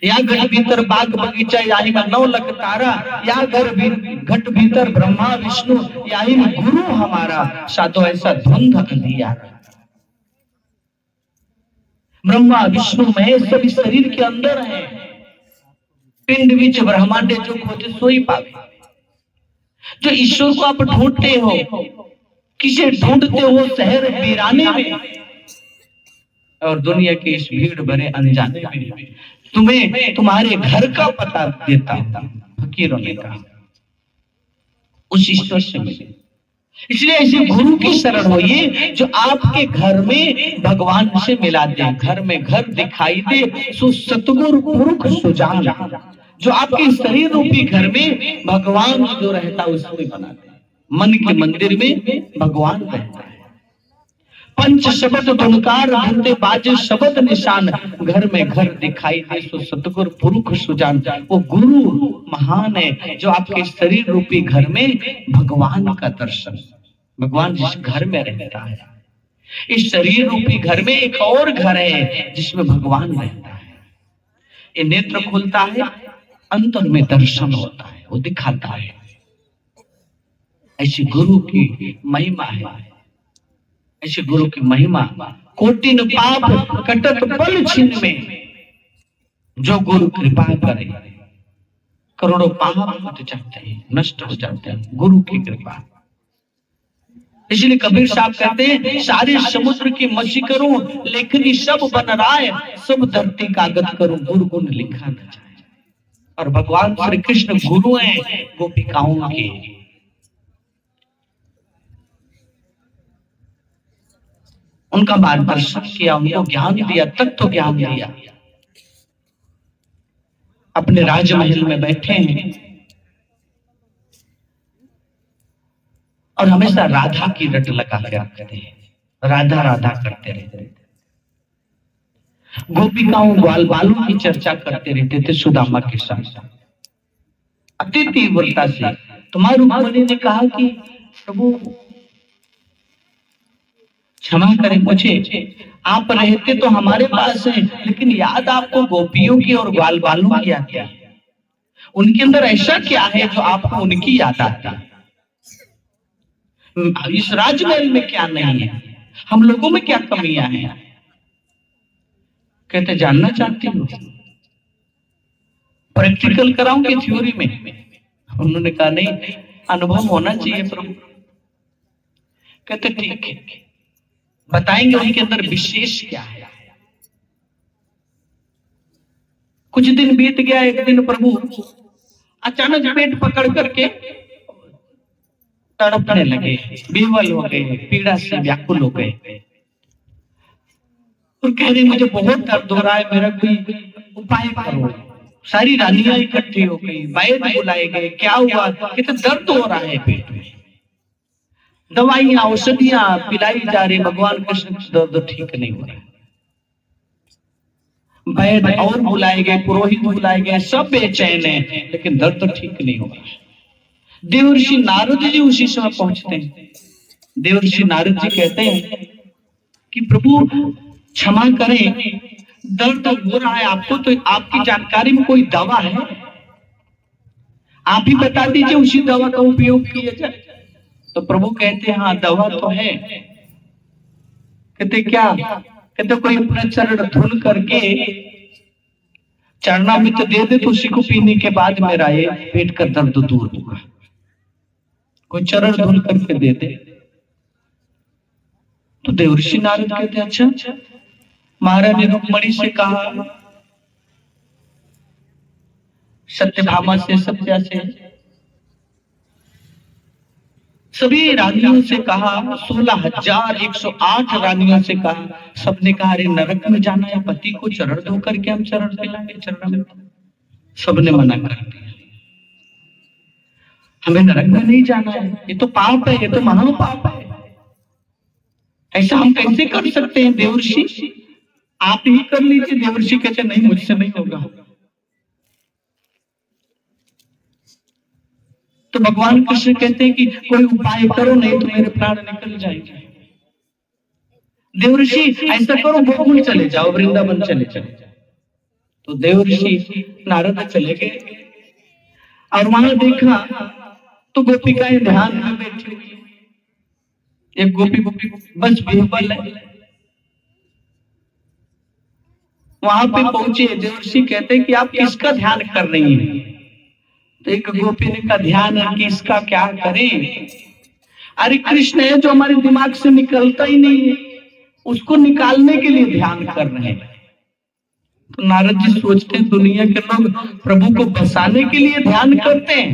या घट भीतर बाग बगीचा, याही में 9 लाख तारा, या घट भीतर ब्रह्मा विष्णु, याही में गुरु हमारा, साधो ऐसा धुंध अंधियारा। ब्रह्मा विष्णु महेश सभी शरीर के अंदर है। पिंड विच ब्रह्मांडे जो खोजे सोई पावे। जो ईश्वर को आप ढूंढते हो, किसे ढूंढते हो शहर वीराने में और दुनिया के इस भीड़ भरे अनजाने में, तुम्हें तुम्हारे घर का पता देता हूं। फकीरों ने कहा उस ईश्वर से मिले। इसलिए ऐसे गुरु की शरण होइए जो आपके घर में भगवान से मिला दे, घर में घर दिखाई दे। सो सतगुरु पुरुष सुजान, जो आपके शरीर रूपी घर में भगवान जो रहता है उसमें बना दे। मन के मंदिर में भगवान रहता है। पंच शब्द धुनकार धंधे बाजे शब्द निशान, घर में घर दिखाई दे सो सतगुरु पुरुष सुजान। वो गुरु महान है जो आपके शरीर रूपी घर में भगवान का दर्शन, भगवान जिस घर में रहता है, इस शरीर रूपी घर में एक और घर है जिसमें भगवान रहता है। ये नेत्र खुलता है, अंतर में दर्शन होता है, वो दिखाता है। ऐसी गुरु की महिमा है, ऐसे गुरु की महिमा। कोटिन पाप कटत बल छिन में, जो गुरु कृपा करे करोड़ों पाप हट जाते हैं, नष्ट हो जाते हैं, गुरु की कृपा। इसलिए कबीर साहब कहते हैं, सारे समुद्र की मछी करूं लेखनी सब बन राय, सब धरती कागज करूं गुरु गुण लिखा न जाए। और भगवान श्री कृष्ण गुरु हैं गोपिकाओं के। उनका मार्गदर्शन किया, उनको ज्ञान दिया, तत्व ज्ञान दिया। अपने राजमहल में बैठे हैं और हमेशा राधा की रट लगा के रखते हैं, राधा राधा करते रहते थे। गोपिकाओं ग्वाल बालों की चर्चा करते रहते थे सुदामा के साथ अति तीव्रता से। तो मां रुक्मिणी ने कहा कि प्रभु क्षमा करें मुझे, आप रहते तो हमारे पास है, लेकिन याद आपको गोपियों की और ग्वाल बालों की आती है। उनके अंदर ऐसा क्या है जो आपको उनकी याद आती है? इस राजमहल में क्या नहीं है, हम लोगों में क्या कमियां हैं? कहते जानना चाहती हूँ, प्रैक्टिकल कराऊं कि थ्योरी में? उन्होंने कहा नहीं, अनुभव होना चाहिए प्रभु। कहते ठीक है, बताएंगे उनके अंदर विशेष क्या है। कुछ दिन बीत गया, एक दिन प्रभु अचानक पेट पकड़ करके तड़पने लगे, बेवल हो गए, पीड़ा से व्याकुल हो गए और कह रहे मुझे बहुत दर्द हो रहा है, मेरा कोई उपाय करो। सारी रानियां इकट्ठी हो गई, वैद्य बुलाए गए, क्या हुआ? कहते दर्द हो रहा है पेट में, दवाइयां औषधियां पिलाई जा रही, भगवान कृष्ण दर्द ठीक नहीं हो रहा। वैद्य और बुलाए गए, पुरोहित बुलाए गए, सब बेचैन है, लेकिन दर्द ठीक नहीं हो रहा। देवर्षि नारद जी उसी समय पहुंचते हैं। देवर्षि नारद जी कहते हैं कि प्रभु क्षमा करें, दर्द हो रहा है आपको, तो आपकी जानकारी में कोई दवा है? आप ही बता दीजिए, उसी दवा का उपयोग किया जाए। तो प्रभु कहते हैं हाँ दवा तो है। कहते क्या? कहते कोई अपना चरण धुल करके चरणामृत दे दे तो उसी को पीने के बाद मेरा ये पेट का दर्द दूर होगा। कोई चरण धुल करके दे दे। तो देवर्षि नारद कहते अच्छा। महारानी रुक्मिणी से कहा, सत्यभामा से, सत्या से, सभी रानियों से कहा, 16,108 रानियों से कहा, सबने कहा अरे नरक में जाना है, पति को चरण धो करके हम चरण पिलाएंगे, चरण में। सबने मना कर दिया, हमें नरक में नहीं जाना है, ये तो पाप है, ये तो महापाप है, ऐसा हम कैसे कर सकते हैं? देवर्षि आप ही कर लीजिए। देवर्षि कहते नहीं, मुझसे नहीं होगा। तो भगवान कृष्ण कहते हैं कि कोई उपाय करो, नहीं तो मेरे प्राण निकल जाएंगे। देवर्षि ऐसा करो, गोकुल चले जाओ, वृंदावन चले जाओ। तो देवर्षि नारद चले गए और वहां देखा तो गोपिकाएं ध्यान में बैठी हुई, एक गोपी बस बेहबल है। वहां पे पहुंचे, देवर्षि कहते हैं कि आप किसका ध्यान कर रही हैं? तो एक गोपी ने का ध्यान है कि इसका क्या करें? अरे कृष्ण है जो हमारे दिमाग से निकलता ही नहीं है, उसको निकालने के लिए ध्यान कर रहे हैं। तो नारद जी सोचते दुनिया के लोग प्रभु को बसाने के लिए ध्यान करते हैं,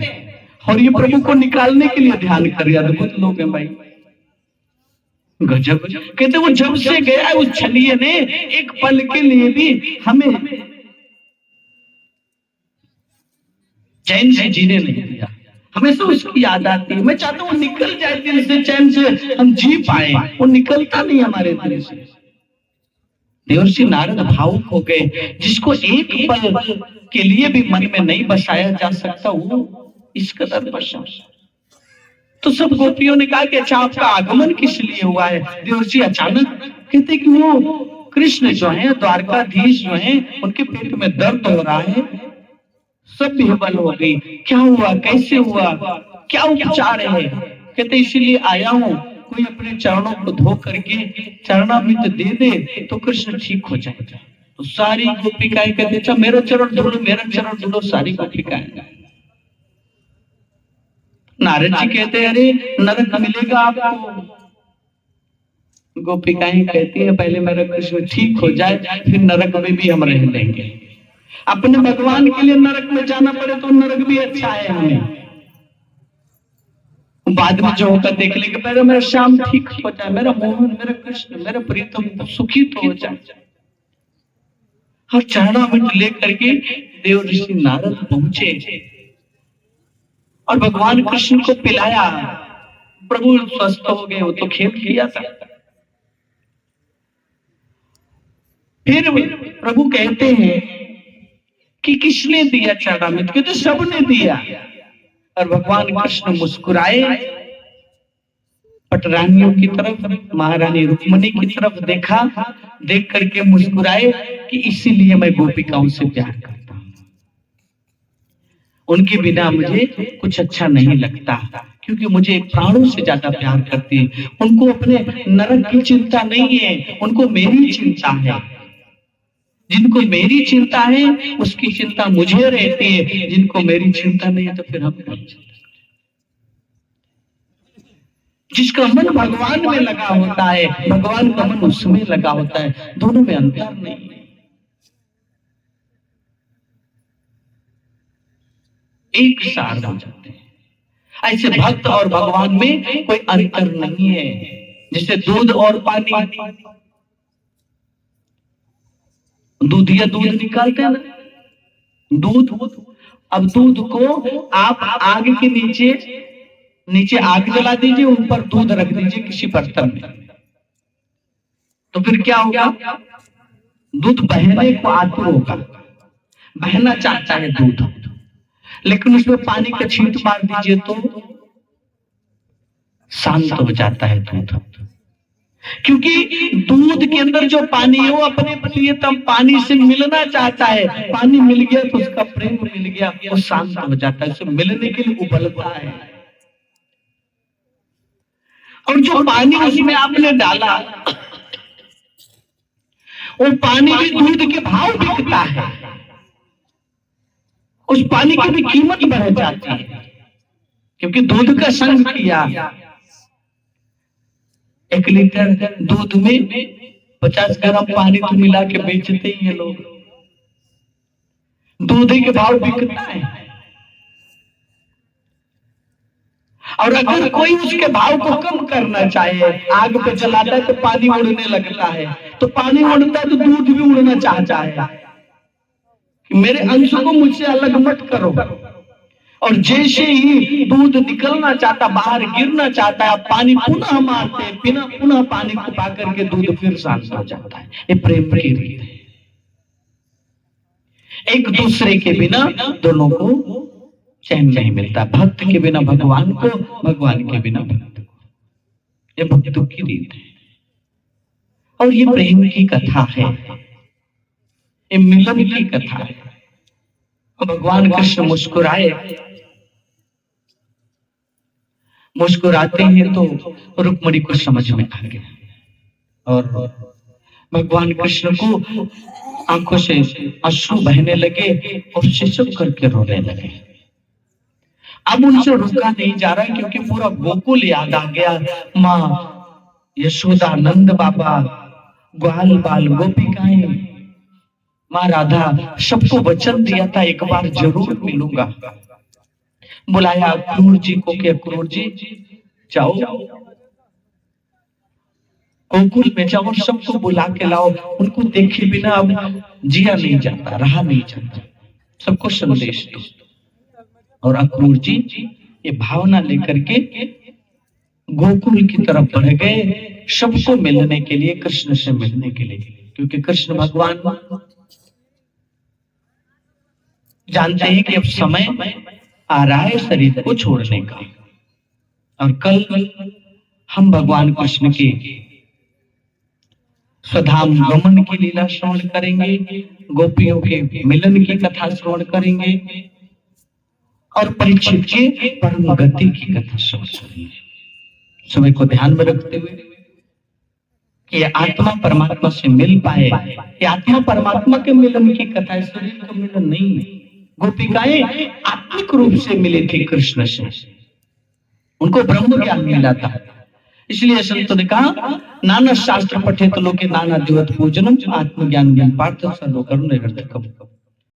और ये प्रभु को निकालने के लिए ध्यान कर रहे अद्भुत लोग हैं भाई, गजब। कहते वो जब से गया उस छलिए ने एक पल के लिए भी हमें चैन से जीने नहीं दिया, हमेशा उसकी याद आती है। मैं चाहता हूँ निकल जाए दिल से, चैन से हम जी पाए, वो निकलता नहीं हमारे दिल से। देवर्षि नारद भावुक हो गए, जिसको एक पल के लिए भी मन में नहीं बसाया जा सकता वो इस कदर बसा। तो सब गोपियों ने कहा कि अच्छा आपका आगमन किस लिए हुआ है? देवर्षि अचानक कहते कि वो कृष्ण जो है, द्वारकाधीश जो है, उनके पेट में दर्द हो रहा है, सब बेबल हो गई। क्या हुआ, कैसे हुआ, क्या उपचार है? कहते इसलिए आया हूँ, कोई अपने चरणों को धो करके चरणामृत दे दे तो कृष्ण ठीक हो जाएगा। तो सारी गोपिकाएं कहते अच्छा मेरा चरण धो लो, मेरा चरण धो लो। सारी गोपिकाएं, नारद जी कहते अरे नरक मिलेगा आपको। गोपिकाएं कहती है पहले मेरा कृष्ण ठीक हो जाए, फिर नरक में भी हम रह लेंगे। अपने भगवान के लिए नरक में जाना पड़े तो नरक भी अच्छा है हमें, बाद में जो होगा देख लेंगे। पहले मेरा श्याम ठीक हो जाए, मेरा मोहन, मेरा कृष्ण, मेरा प्रीतम सुखी तो हो जाए। और चरणामृत लेकर के देव ऋषि नारद पहुंचे और भगवान कृष्ण को पिलाया। प्रभु स्वस्थ हो गए, वो तो खेल किया था। फिर प्रभु कहते हैं कि किसने दिया चरणामृत? कहते सबने दिया। और भगवान कृष्ण मुस्कुराए, पटरानियों की तरफ, महारानी रुक्मिणी की तरफ देखा, देख करके मुस्कुराए कि इसीलिए मैं गोपिकाओं से प्यार करता हूं, उनके बिना मुझे कुछ अच्छा नहीं लगता, क्योंकि मुझे प्राणों से ज्यादा प्यार करती है। उनको अपने नरक की चिंता नहीं है, उनको मेरी चिंता है। जिनको मेरी चिंता है उसकी चिंता मुझे रहती है, जिनको मेरी चिंता नहीं है तो फिर हम नहीं। जिसका मन भगवान में लगा होता है, भगवान का मन उसमें लगा होता है, दोनों में अंतर नहीं है। एक साथ हो जाते हैं। ऐसे भक्त और भगवान में कोई अंतर नहीं है। जैसे दूध और पानी, दूधिया दूध निकालते हैं ना, दूध। अब दूध को आप आग के नीचे आग जला दीजिए, ऊपर दूध रख दीजिए किसी बर्तन में, तो फिर क्या होगा? दूध बहने को आतुर होगा, बहना चाहता है दूध। लेकिन उसमें पानी का छींट मार दीजिए तो शांत हो जाता है दूध, क्योंकि दूध के अंदर जो पानी है वो अपने प्रियतम पानी से मिलना चाहता है। पानी मिल गया तो उसका प्रेम मिल गया, वो शांत हो जाता है, उसे मिलने के लिए उबलता है। और जो पानी उसमें आपने डाला, वो पानी भी दूध के भाव बिकता है, उस पानी की भी कीमत बढ़ जाती है, क्योंकि दूध का संग किया। 1 लीटर दूध में 50 ग्राम पानी तो मिला के बेचते ही है लोग, दूध के भाव बिकता है। और अगर कोई उसके भाव को कम करना चाहे, आग पे जलाता है तो पानी उड़ने लगता है, तो पानी उड़ता है तो दूध भी उड़ना चाहता है कि मेरे अंश को मुझसे अलग मत करो। और जैसे ही दूध निकलना चाहता, बाहर गिरना चाहता है, पानी पुनः मारते, पुनः पानी को पा करके दूध फिर शांत हो जाता है। ये प्रेम की रीत है। एक दूसरे के बिना दोनों को चैन नहीं मिलता। भक्त के बिना भगवान को, भगवान के बिना भक्त को, ये भक्तों की रीत है। और ये प्रेम की कथा है, ये मिलन की कथा है। भगवान कृष्ण मुस्कुराए, मुस्कुराते हैं तो रुक्मिणी को समझ में आ गया और भगवान कृष्ण को आंखों से अश्रु बहने लगे और सिसक करके रोने लगे। अब उनसे रुका नहीं जा रहा, क्योंकि पूरा गोकुल याद आ गया। माँ यशोदा, नंद बाबा, ग्वाल बाल, गोपिकाएं, माँ राधा, सबको वचन दिया था एक बार जरूर मिलूंगा। बुलाया क्रूर जी को कि क्रूर जी जाओ गोकुल में जाओ, सबको बुला के लाओ। उनको देखे बिना अब जिया नहीं जाता, रहा नहीं जाता, सबको संदेश दो। और अक्रूर जी ये भावना लेकर के गोकुल की तरफ बढ़ गए, सबको मिलने के लिए, कृष्ण से मिलने के लिए। क्योंकि कृष्ण भगवान जानते हैं कि अब समय आ रहा है शरीर को छोड़ने का, और कल हम भगवान कृष्ण के स्वधाम गमन की लीला श्रवण करेंगे, गोपियों के मिलन की कथा श्रवण करेंगे, और परीक्षित के परम गति की कथा श्रवण करेंगे। समय को ध्यान में रखते हुए कि आत्मा परमात्मा से मिल पाए, कि आत्मा परमात्मा के मिलन की कथा, शरीर का मिलन नहीं। गोपिकाएं आत्मिक रूप से मिले थे कृष्ण से, उनको ब्रह्म ज्ञान मिला था। इसलिए संतों ने कहा, नाना शास्त्र पठित लोके नाना देवत पूजनम, आत्मज्ञान ज्ञान पार्थ सर्वकर्म निरर्थकम।